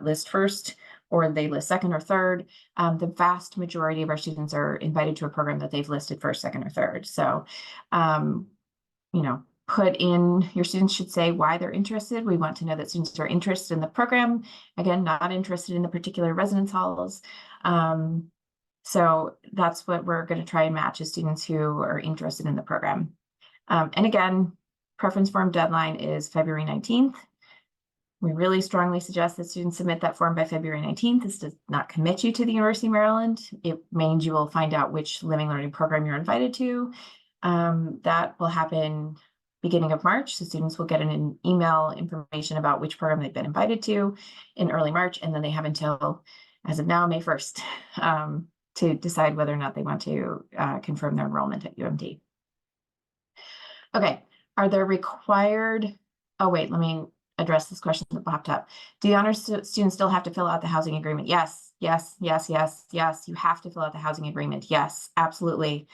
list first, or they list second or third. The vast majority of our students are invited to a program that they've listed first, second, or third. So, you know, put in, your students should say why they're interested. We want to know that students are interested in the program, again, not interested in the particular residence halls. So that's what we're going to try and match, is students who are interested in the program. And again, preference form deadline is February 19th. We really strongly suggest that students submit that form by February 19th. This does not commit you to the University of Maryland. It means you will find out which living learning program you're invited to. That will happen beginning of March. So students will get an email information about which program they've been invited to in early March. And then they have until, as of now, May 1st, to decide whether or not they want to confirm their enrollment at UMD. Okay, are there required, oh wait, let me address this question that popped up. Do the honors students still have to fill out the housing agreement? Yes, yes, yes, yes, yes. You have to fill out the housing agreement. Yes, absolutely.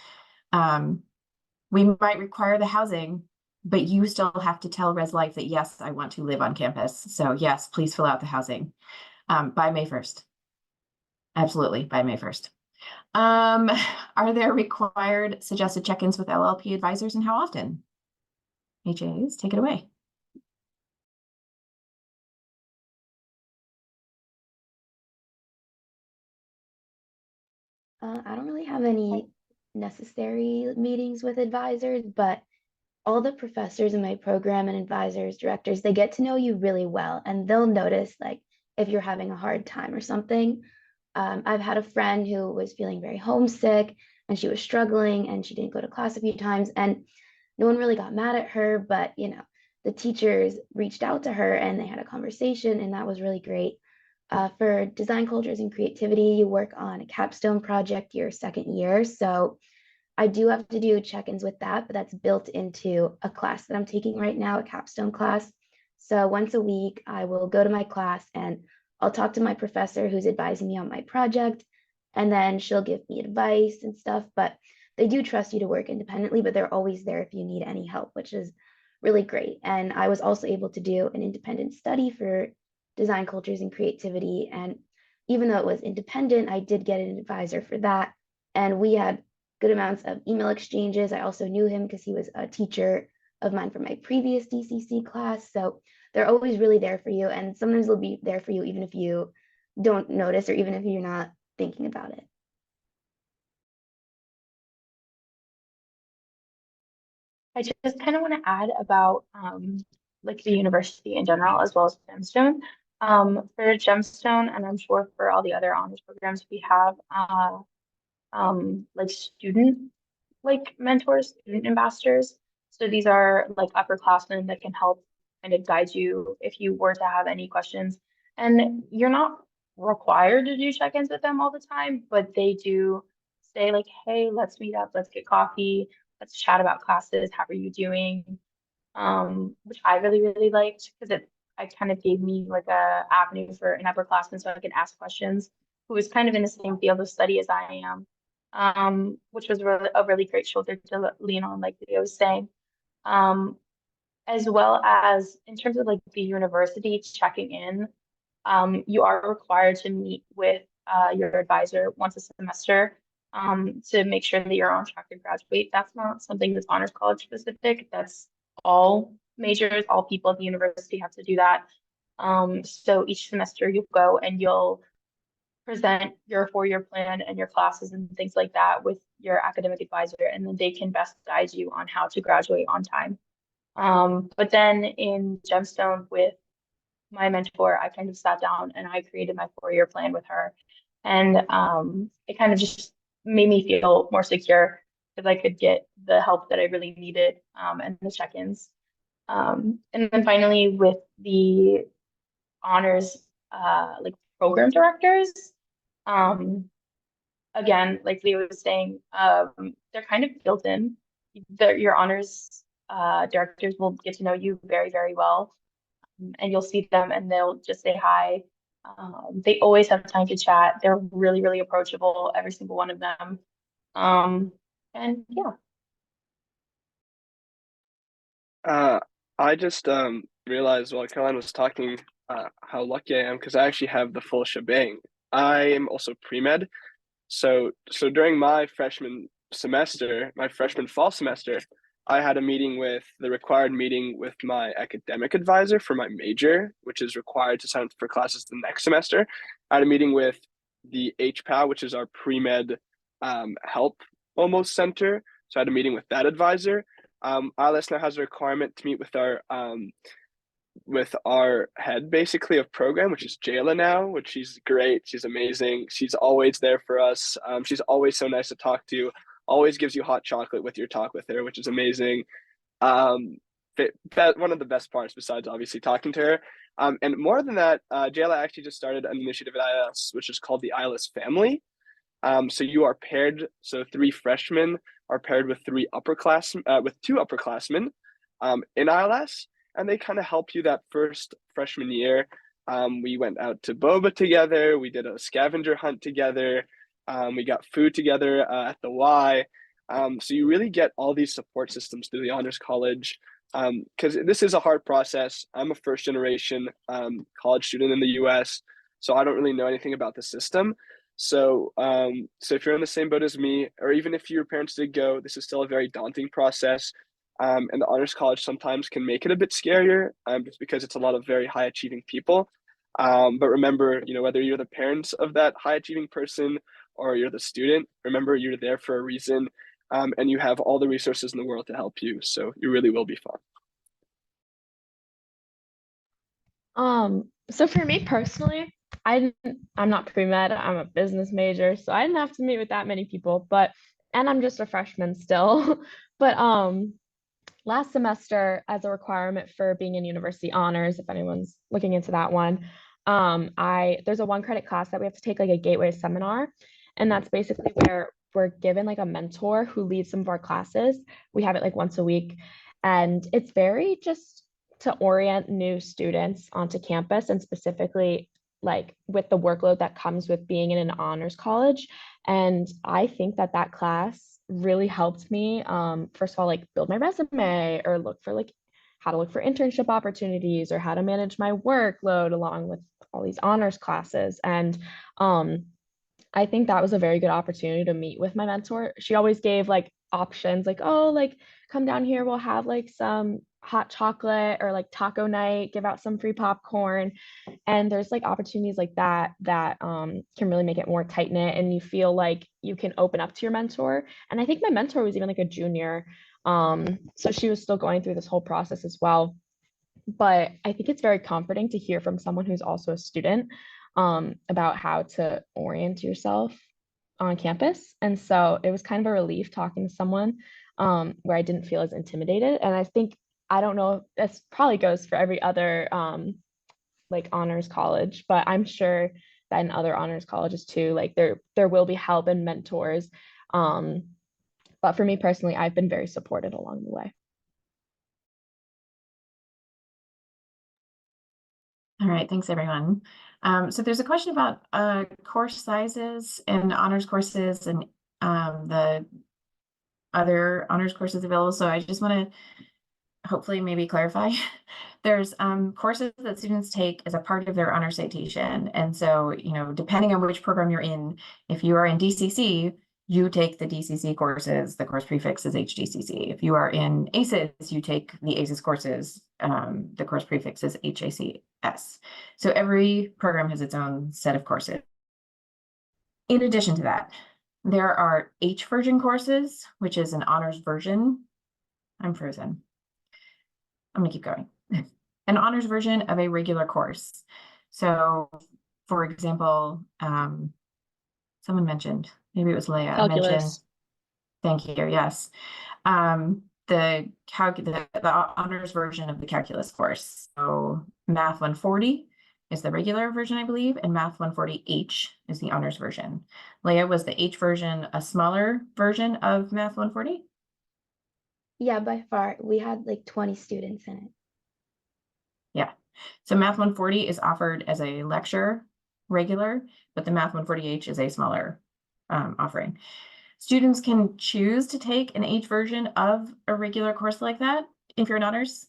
We might require the housing, but you still have to tell Res Life that, yes, I want to live on campus. So yes, please fill out the housing by May 1st. Absolutely, by May 1st. Are there required suggested check-ins with LLP advisors, and how often? HAs, take it away. I don't really have any necessary meetings with advisors, but all the professors in my program and advisors, directors, they get to know you really well, and they'll notice like if you're having a hard time or something. I've had a friend who was feeling very homesick and she was struggling and she didn't go to class a few times, and no one really got mad at her, but you know, the teachers reached out to her and they had a conversation, and that was really great. For design cultures and creativity, you work on a capstone project your second year. So I do have to do check-ins with that, but that's built into a class that I'm taking right now, a capstone class. So once a week, I will go to my class and I'll talk to my professor who's advising me on my project, and then she'll give me advice and stuff. But they do trust you to work independently, but they're always there if you need any help, which is really great. And I was also able to do an independent study for design cultures and creativity. And even though it was independent, I did get an advisor for that. And we had good amounts of email exchanges. I also knew him because he was a teacher of mine from my previous DCC class. So they're always really there for you. And sometimes they'll be there for you even if you don't notice or even if you're not thinking about it. I just kind of want to add about like the university in general as well as Gemstone. For Gemstone, and I'm sure for all the other honors programs, we have like student like mentors, student ambassadors. So these are like upperclassmen that can help kind of guide you if you were to have any questions. And you're not required to do check-ins with them all the time, but they do say like, hey, let's meet up, let's get coffee, let's chat about classes, how are you doing? Which I really, really liked because it kind of gave me like a avenue for an upperclassman so I could ask questions who was kind of in the same field of study as I am, which was really a really great shoulder to lean on, like Leo was saying. Um, as well as in terms of like the university checking in, you are required to meet with your advisor once a semester to make sure that you're on track to graduate. That's not something that's Honors College specific. That's all majors, all people at the university have to do that. So each semester you'll go and you'll present your four-year plan and your classes and things like that with your academic advisor, and then they can best guide you on how to graduate on time. But then in Gemstone with my mentor, I kind of sat down and I created my four-year plan with her. And it kind of just made me feel more secure because I could get the help that I really needed and the check-ins. And then finally with the honors like program directors, um, again, like Leo was saying, they're kind of built in. Your honors directors will get to know you very, very well, and you'll see them and they'll just say hi. They always have time to chat. They're really, really approachable, every single one of them. And yeah. I just realized while Caroline was talking how lucky I am because I actually have the full shebang. I am also pre-med. So during my freshman semester, my freshman fall semester, I had a meeting with the required meeting with my academic advisor for my major, which is required to sign up for classes the next semester. I had a meeting with the HPAL, which is our pre-med help almost center. So I had a meeting with that advisor. ILS now has a requirement to meet with our head basically of program, which is Jayla now, which she's great. She's amazing. She's always there for us. She's always so nice to talk to, always gives you hot chocolate with your talk with her, which is amazing. Um, one of the best parts besides obviously talking to her. And more than that, Jayla actually just started an initiative at ILS, which is called the ILS family. So you are paired, so 3 freshmen are paired with with 2 upperclassmen in ILS, and they kind of help you that first freshman year. We went out to boba together. We did a scavenger hunt together. We got food together at the Y. So you really get all these support systems through the Honors College because this is a hard process. I'm a first generation college student in the US, so I don't really know anything about the system. So if you're in the same boat as me, or even if your parents did go, this is still a very daunting process. And the Honors College sometimes can make it a bit scarier just because it's a lot of very high achieving people. But remember, whether you're the parents of that high achieving person or you're the student, remember you're there for a reason and you have all the resources in the world to help you. So you really will be fine. So for me personally, I'm not pre-med, I'm a business major, so I didn't have to meet with that many people, and I'm just a freshman still. But last semester, as a requirement for being in university honors, if anyone's looking into that one, there's a 1 credit class that we have to take, like a gateway seminar, and that's basically where we're given like a mentor who leads some of our classes. We have it like once a week, and it's very just to orient new students onto campus, and specifically like with the workload that comes with being in an honors college. And I think that class really helped me, first of all, like build my resume, or look for like how to look for internship opportunities, or how to manage my workload along with all these honors classes. And I think that was a very good opportunity to meet with my mentor. She always gave like options, like, oh, like come down here, we'll have like some hot chocolate, or like taco night, give out some free popcorn. And there's like opportunities like that can really make it more tight knit, and you feel like you can open up to your mentor. And I think my mentor was even like a junior, so she was still going through this whole process as well. But I think it's very comforting to hear from someone who's also a student, about how to orient yourself on campus. And so it was kind of a relief talking to someone, where I didn't feel as intimidated. And I don't know, this probably goes for every other like honors college, but I'm sure that in other honors colleges too, like there will be help and mentors. But for me personally, I've been very supported along the way. All right, thanks everyone. So there's a question about course sizes and honors courses and the other honors courses available. So I just want to hopefully maybe clarify. There's courses that students take as a part of their honor citation. And so, depending on which program you're in, if you are in DCC, you take the DCC courses, the course prefix is HDCC. If you are in ACES, you take the ACES courses, the course prefix is HACS. So every program has its own set of courses. In addition to that, there are H version courses, which is an honors version. I'm frozen. I'm gonna keep going. An honors version of a regular course. So, for example, someone mentioned, maybe it was Leah, Calculus. mentioned, thank you, yes. The honors version of the calculus course. So Math 140 is the regular version, I believe, and Math 140H is the honors version. Leah, was the H version a smaller version of Math 140? Yeah, by far. We had like 20 students in it. Yeah. So Math 140 is offered as a lecture regular, but the Math 140H is a smaller offering. Students can choose to take an H version of a regular course like that, if you're in honors.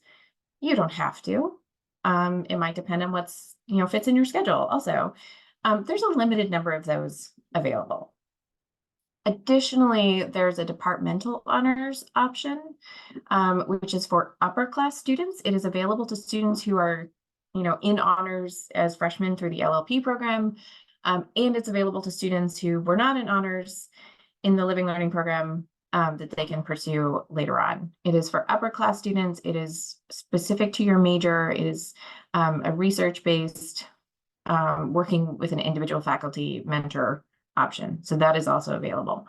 You don't have to. It might depend on what's, fits in your schedule also. There's a limited number of those available. Additionally, there's a departmental honors option, which is for upper class students. It is available to students who are, in honors as freshmen through the LLP program. And it's available to students who were not in honors in the living learning program that they can pursue later on. It is for upper class students. It is specific to your major. It is a research-based, working with an individual faculty mentor option. So that is also available.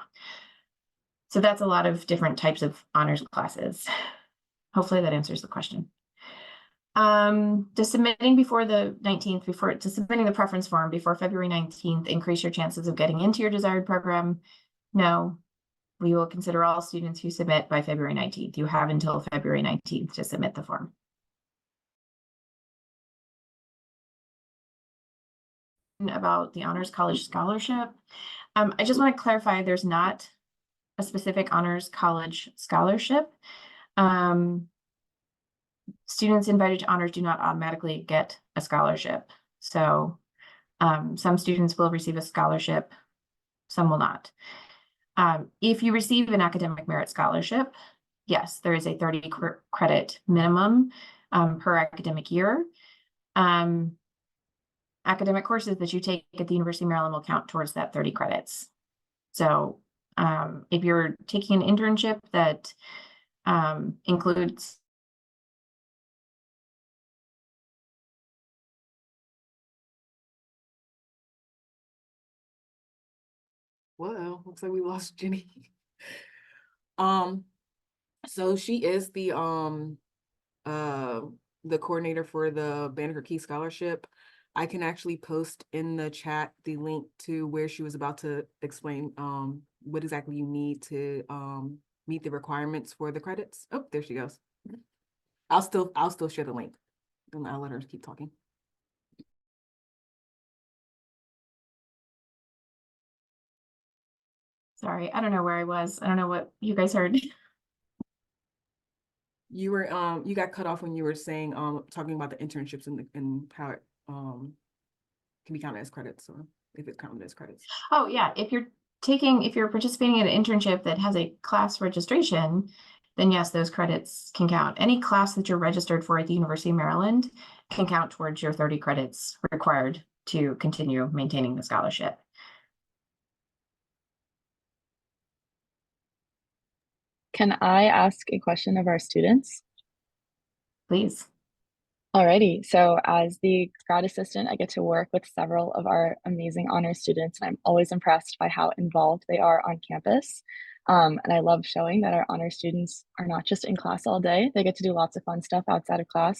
So that's a lot of different types of honors classes. Hopefully that answers the question. Does submitting before the 19th, to submitting the preference form before February 19th increase your chances of getting into your desired program? No. We will consider all students who submit by February 19th. You have until February 19th to submit the form. About the Honors College Scholarship. I just want to clarify, there's not a specific Honors College Scholarship. Students invited to honors do not automatically get a scholarship. So some students will receive a scholarship, some will not. If you receive an academic merit scholarship, yes, there is a 30 credit minimum per academic year. Academic courses that you take at the University of Maryland will count towards that 30 credits. So if you're taking an internship that includes Well, looks like we lost Jenny. So she is the coordinator for the Banneker Key Scholarship. I can actually post in the chat the link to where she was about to explain what exactly you need to meet the requirements for the credits. Oh, there she goes. I'll still share the link and I'll let her keep talking. Sorry, I don't know where I was. I don't know what you guys heard. You were you got cut off when you were saying talking about the internships and how it can be counted as credits, or if it's counted as credits. Oh yeah, if you're participating in an internship that has a class registration, then yes, those credits can count. Any class that you're registered for at the University of Maryland can count towards your 30 credits required to continue maintaining the scholarship. Can I ask a question of our students? Please. Alrighty, so as the grad assistant, I get to work with several of our amazing honor students, and I'm always impressed by how involved they are on campus. And I love showing that our honor students are not just in class all day, they get to do lots of fun stuff outside of class.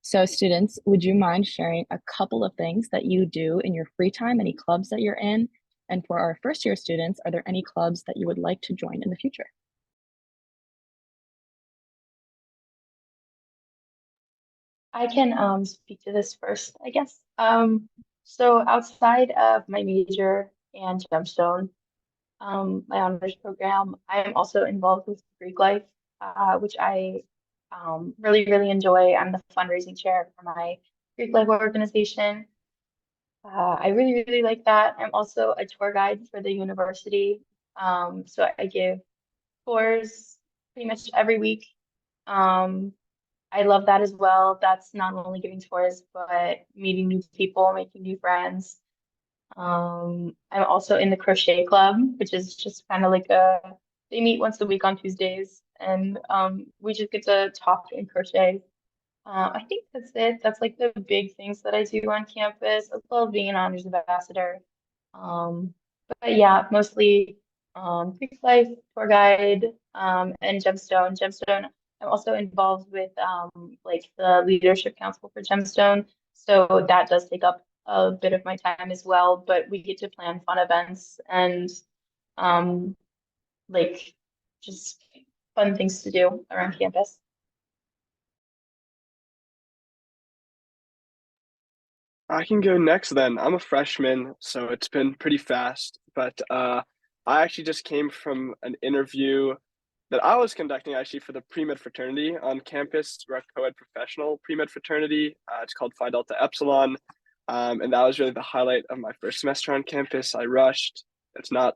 So students, would you mind sharing a couple of things that you do in your free time, any clubs that you're in? And for our first year students, are there any clubs that you would like to join in the future? I can speak to this first, I guess. So outside of my major and Gemstone, my honors program, I'm also involved with Greek life, which I really, really enjoy. I'm the fundraising chair for my Greek life organization. I really, really like that. I'm also a tour guide for the university. So I give tours pretty much every week. I love that as well. That's not only giving tours, but meeting new people, making new friends. I'm also in the crochet club, which is just kind of like they meet once a week on Tuesdays, and we just get to talk and crochet. I think that's it. That's like the big things that I do on campus, as well as being an honors ambassador. Um, but yeah, mostly Greek life, tour guide, and Gemstone. Gemstone, I'm also involved with like the leadership council for Gemstone. So that does take up a bit of my time as well, but we get to plan fun events and um like just fun things to do around campus. I can go next then. I'm a freshman, so it's been pretty fast, but I actually just came from an interview that I was conducting actually for the pre-med fraternity on campus. We're a co-ed professional pre-med fraternity. It's called Phi Delta Epsilon. And that was really the highlight of my first semester on campus. I rushed. It's not,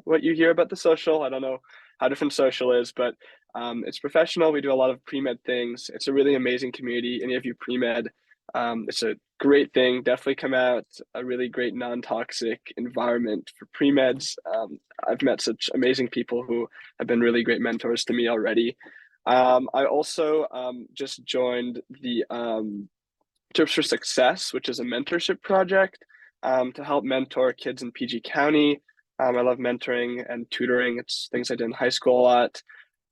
what you hear about the social. I don't know how different social is, but it's professional. We do a lot of pre-med things. It's a really amazing community. Any of you pre-med, it's a great thing. Definitely come out a really great non-toxic environment for pre-meds. I've met such amazing people who have been really great mentors to me already. I also just joined the Tips for Success, which is a mentorship project to help mentor kids in PG County. I love mentoring and tutoring. It's things I did in high school a lot.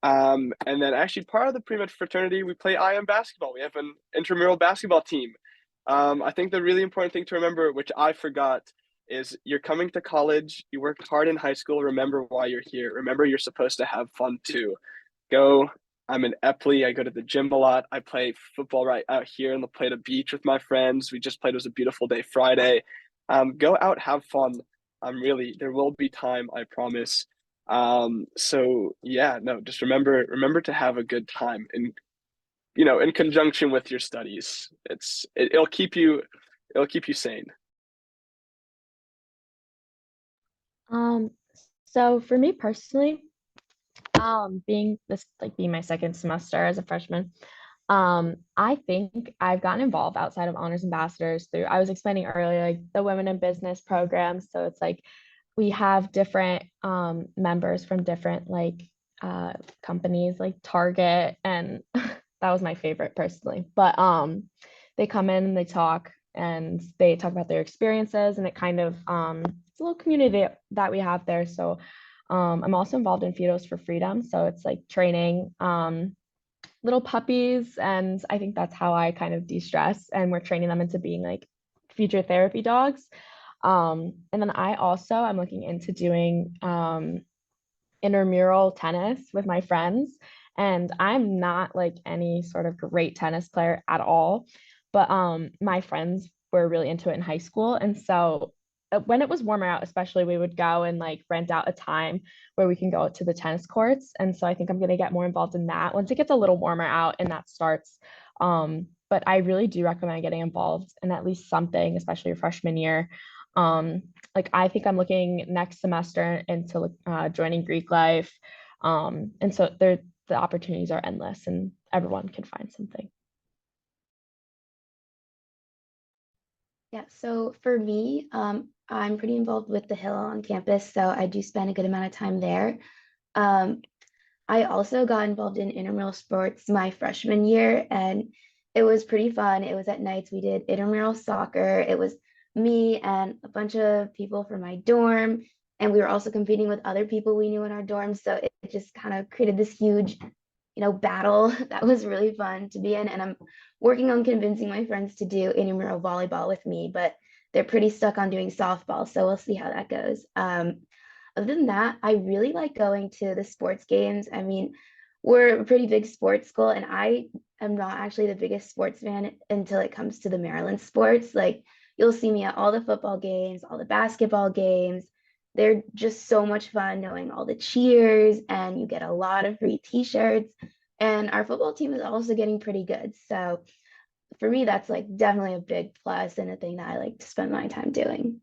And then actually part of the pre-med fraternity, we play IM basketball. We have an intramural basketball team. I think the really important thing to remember, which I forgot, is you're coming to college, you worked hard in high school, remember why you're here. Remember you're supposed to have fun too. I'm in Epley, I go to the gym a lot. I play football right out here and play at a beach with my friends. We just played, it was a beautiful day Friday. Go out, have fun. Really, there will be time, I promise. So yeah, no, just remember to have a good time in conjunction with your studies. It'll keep you sane. So for me personally, being my second semester as a freshman, I think I've gotten involved outside of honors ambassadors through, I was explaining earlier, like the women in business programs. So it's like we have different members from different companies like Target, and that was my favorite personally. But they come in and they talk about their experiences, and it kind of it's a little community that we have there. So I'm also involved in Fetos for Freedom. So it's like training little puppies, and I think that's how I kind of de-stress, and we're training them into being like future therapy dogs. And then I'm looking into doing intramural tennis with my friends, and I'm not like any sort of great tennis player at all, but my friends were really into it in high school, and so when it was warmer out especially, we would go and like rent out a time where we can go to the tennis courts. And so I think I'm going to get more involved in that once it gets a little warmer out and that starts. But I really do recommend getting involved in at least something, especially your freshman year. Like I think I'm looking next semester into joining Greek life. And so the opportunities are endless and everyone can find something. Yeah, so for me, I'm pretty involved with the Hill on campus, so I do spend a good amount of time there. I also got involved in intramural sports my freshman year, and it was pretty fun. It was at nights. We did intramural soccer. It was me and a bunch of people from my dorm, and we were also competing with other people we knew in our dorm. So it just kind of created this huge, battle that was really fun to be in. And I'm working on convincing my friends to do intramural volleyball with me, but they're pretty stuck on doing softball. So we'll see how that goes. Other than that, I really like going to the sports games. I mean, we're a pretty big sports school, and I am not actually the biggest sports fan until it comes to the Maryland sports. Like, you'll see me at all the football games, all the basketball games. They're just so much fun knowing all the cheers, and you get a lot of free t-shirts. And our football team is also getting pretty good. So for me, that's like definitely a big plus and a thing that I like to spend my time doing.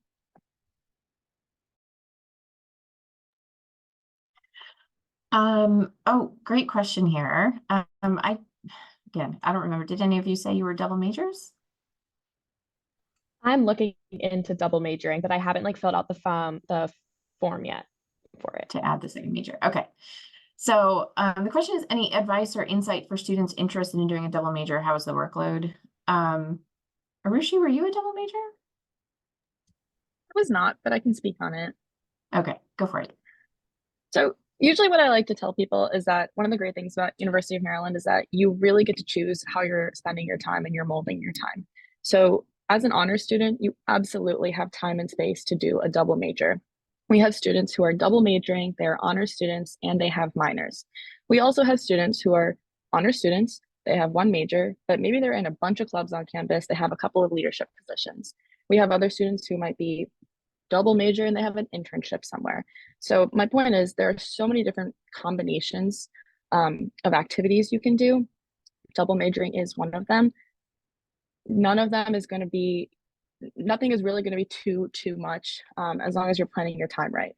Oh, great question here. I don't remember. Did any of you say you were double majors? I'm looking into double majoring, but I haven't like filled out the form yet for it. To add the second major. Okay. So the question is, any advice or insight for students interested in doing a double major? How is the workload? Arushi, were you a double major? I was not, but I can speak on it. Okay, go for it. So usually what I like to tell people is that one of the great things about University of Maryland is that you really get to choose how you're spending your time and you're molding your time. So as an honor student, you absolutely have time and space to do a double major. We have students who are double majoring, they're honor students, and they have minors. We also have students who are honor students, they have one major, but maybe they're in a bunch of clubs on campus, they have a couple of leadership positions. We have other students who might be double major and they have an internship somewhere. So my point is there are so many different combinations of activities you can do. Double majoring is one of them. None of them is going to be, nothing is really going to be too much as long as you're planning your time right.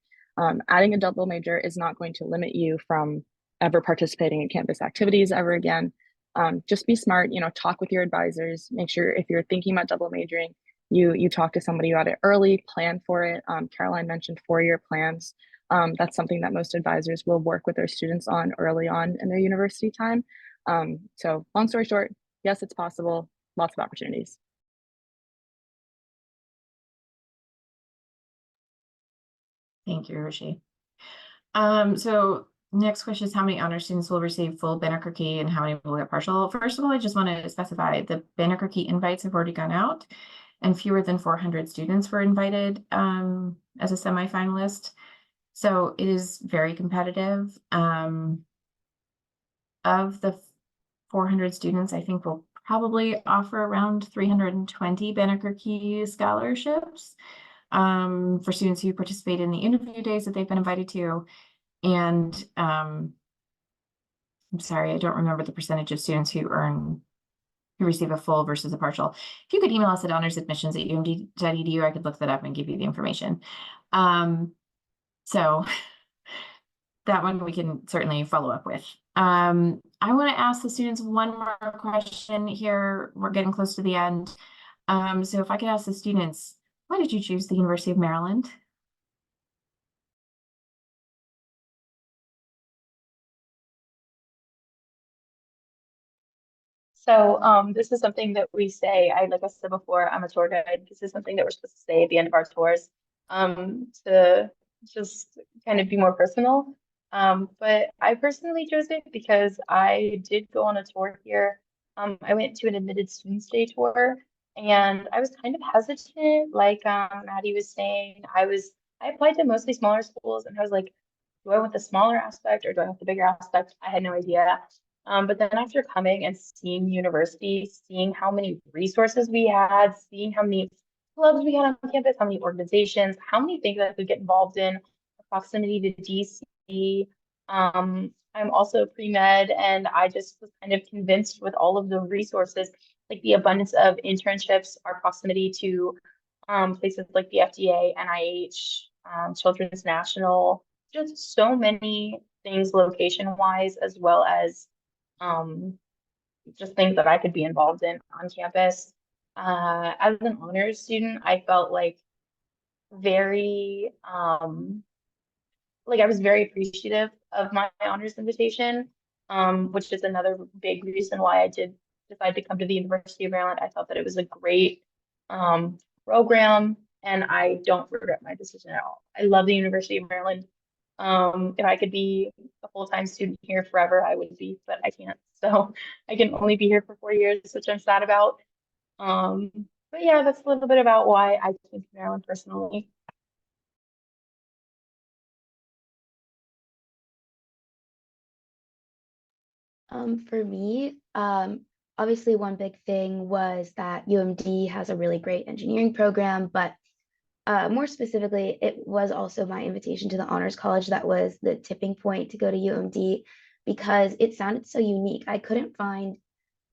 Adding a double major is not going to limit you from ever participating in campus activities ever again. Just be smart, talk with your advisors, make sure if you're thinking about double majoring, you talk to somebody about it early, plan for it. Caroline mentioned 4-year plans. That's something that most advisors will work with their students on early on in their university time. So long story short, yes, it's possible, lots of opportunities. Thank you, Rishi. So next question is how many honor students will receive full Banneker key and how many will get partial? First of all, I just want to specify the Banneker key invites have already gone out and fewer than 400 students were invited as a semifinalist. So it is very competitive. Of the 400 students, I think we'll probably offer around 320 Banneker key scholarships for students who participate in the interview days that they've been invited to. And I'm sorry, I don't remember the percentage of students who receive a full versus a partial. If you could email us at honorsadmissions@umd.edu, I could look that up and give you the information. So that one we can certainly follow up with. I want to ask the students one more question here. We're getting close to the end. So if I could ask the students, why did you choose the University of Maryland? So this is something that we say, like I said before, I'm a tour guide. This is something that we're supposed to say at the end of our tours to just kind of be more personal. But I personally chose it because I did go on a tour here. I went to an admitted students day tour and I was kind of hesitant, like Maddie was saying. I applied to mostly smaller schools and I was like, do I want the smaller aspect or do I want the bigger aspect? I had no idea. But then after coming and seeing university, seeing how many resources we had, seeing how many clubs we had on campus, how many organizations, how many things I could get involved in, proximity to DC. I'm also pre-med and I just was kind of convinced with all of the resources, like the abundance of internships, our proximity to places like the FDA, NIH, Children's National, just so many things location-wise, as well as just things that I could be involved in on campus. As an honors student, I felt like very like I was very appreciative of my honors invitation, which is another big reason why I did decide to come to the University of Maryland. I thought that it was a great program, and I don't regret my decision at all. I love the University of Maryland. If I could be a full-time student here forever, I would be, but I can't. So I can only be here for 4 years, which I'm sad about. But yeah, that's a little bit about why I came to Maryland personally. For me, obviously one big thing was that UMD has a really great engineering program, but more specifically, it was also my invitation to the Honors College that was the tipping point to go to UMD because it sounded so unique. I couldn't find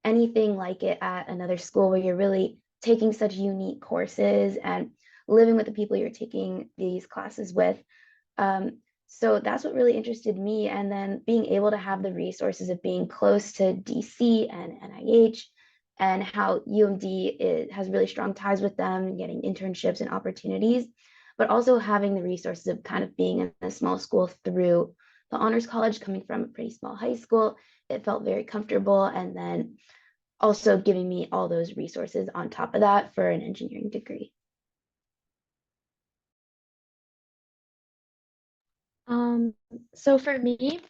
anything like it at another school where you're really taking such unique courses and living with the people you're taking these classes with. So that's what really interested me. And then being able to have the resources of being close to DC and NIH and how UMD has really strong ties with them and getting internships and opportunities, but also having the resources of kind of being in a small school through the Honors College, coming from a pretty small high school. It felt very comfortable. And then also giving me all those resources on top of that for an engineering degree. So for me,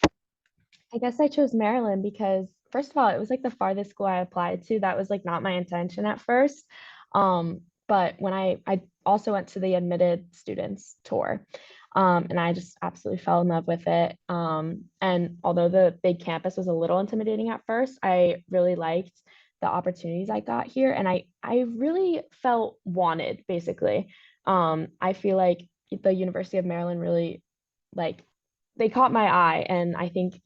I guess I chose Maryland because first of all, it was like the farthest school I applied to. That was like not my intention at first. But when I also went to the admitted students tour, and I just absolutely fell in love with it. And although the big campus was a little intimidating at first, I really liked the opportunities I got here, and I really felt wanted basically. I feel like the University of Maryland really, like, they caught my eye, and I think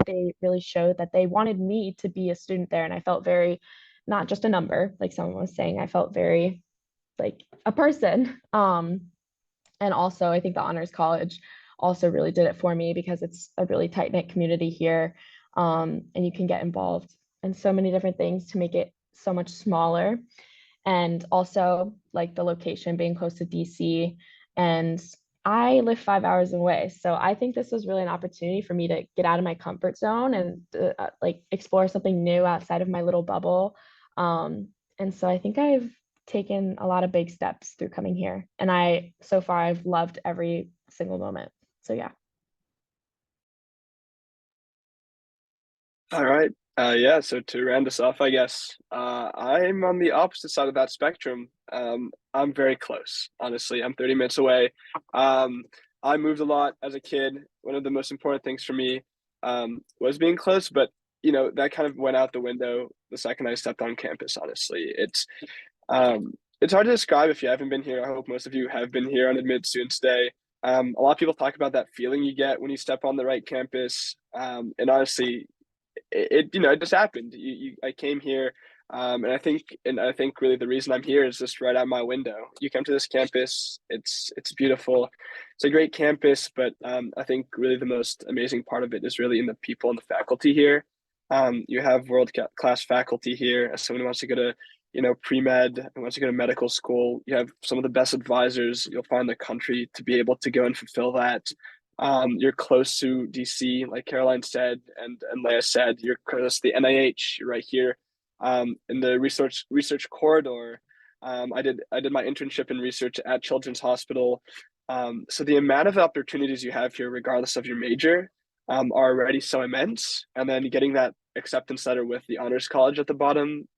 they really showed that they wanted me to be a student there. And I felt very, not just a number, like someone was saying, I felt very like a person. And also I think the Honors College also really did it for me because it's a really tight-knit community here. And you can get involved in so many different things to make it so much smaller. And also like the location being close to DC, and I live 5 hours away. So I think this was really an opportunity for me to get out of my comfort zone and like explore something new outside of my little bubble. And so I think I've taken a lot of big steps through coming here. And so far, I've loved every single moment. So yeah. All right. Yeah, so to round us off, I guess, I'm on the opposite side of that spectrum. I'm very close, honestly. I'm 30 minutes away. I moved a lot as a kid. One of the most important things for me was being close, but you know, that kind of went out the window the second I stepped on campus, honestly. It's hard to describe if you haven't been here. I hope most of you have been here on Admitted Students Day. A lot of people talk about that feeling you get when you step on the right campus. And honestly, it just happened. I came here, and I think really the reason I'm here is just right out my window. You come to this campus, it's beautiful, it's a great campus, but I think really the most amazing part of it is really in the people and the faculty here. You have world class faculty here. As someone who wants to go to pre-med and wants to go to medical school, you have some of the best advisors you'll find in the country to be able to go and fulfill that. You're close to DC, like Caroline said, and Leah said. You're close to the NIH. You're right here in the research corridor. I did my internship in research at Children's Hospital. So the amount of opportunities you have here, regardless of your major, are already so immense. And then getting that acceptance letter with the Honors College at the bottom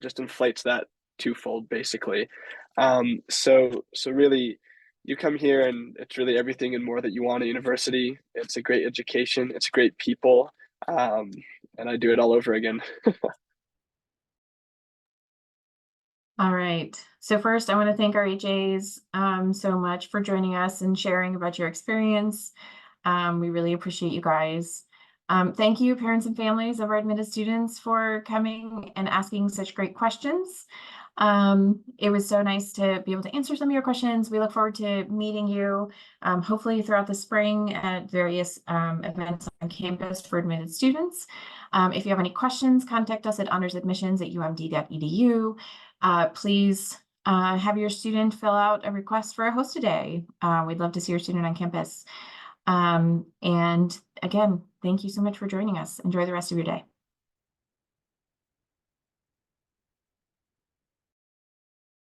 just inflates that twofold, basically. So really, you come here and it's really everything and more that you want at university. It's a great education. It's great people. And I do it all over again. All right. So first, I want to thank our HAs so much for joining us and sharing about your experience. We really appreciate you guys. Thank you, parents and families of our admitted students, for coming and asking such great questions. It was so nice to be able to answer some of your questions. We look forward to meeting you, hopefully throughout the spring at various events on campus for admitted students. If you have any questions, contact us at honorsadmissions@umd.edu. Please have your student fill out a request for a host a day. We'd love to see your student on campus. And again, thank you so much for joining us. Enjoy the rest of your day.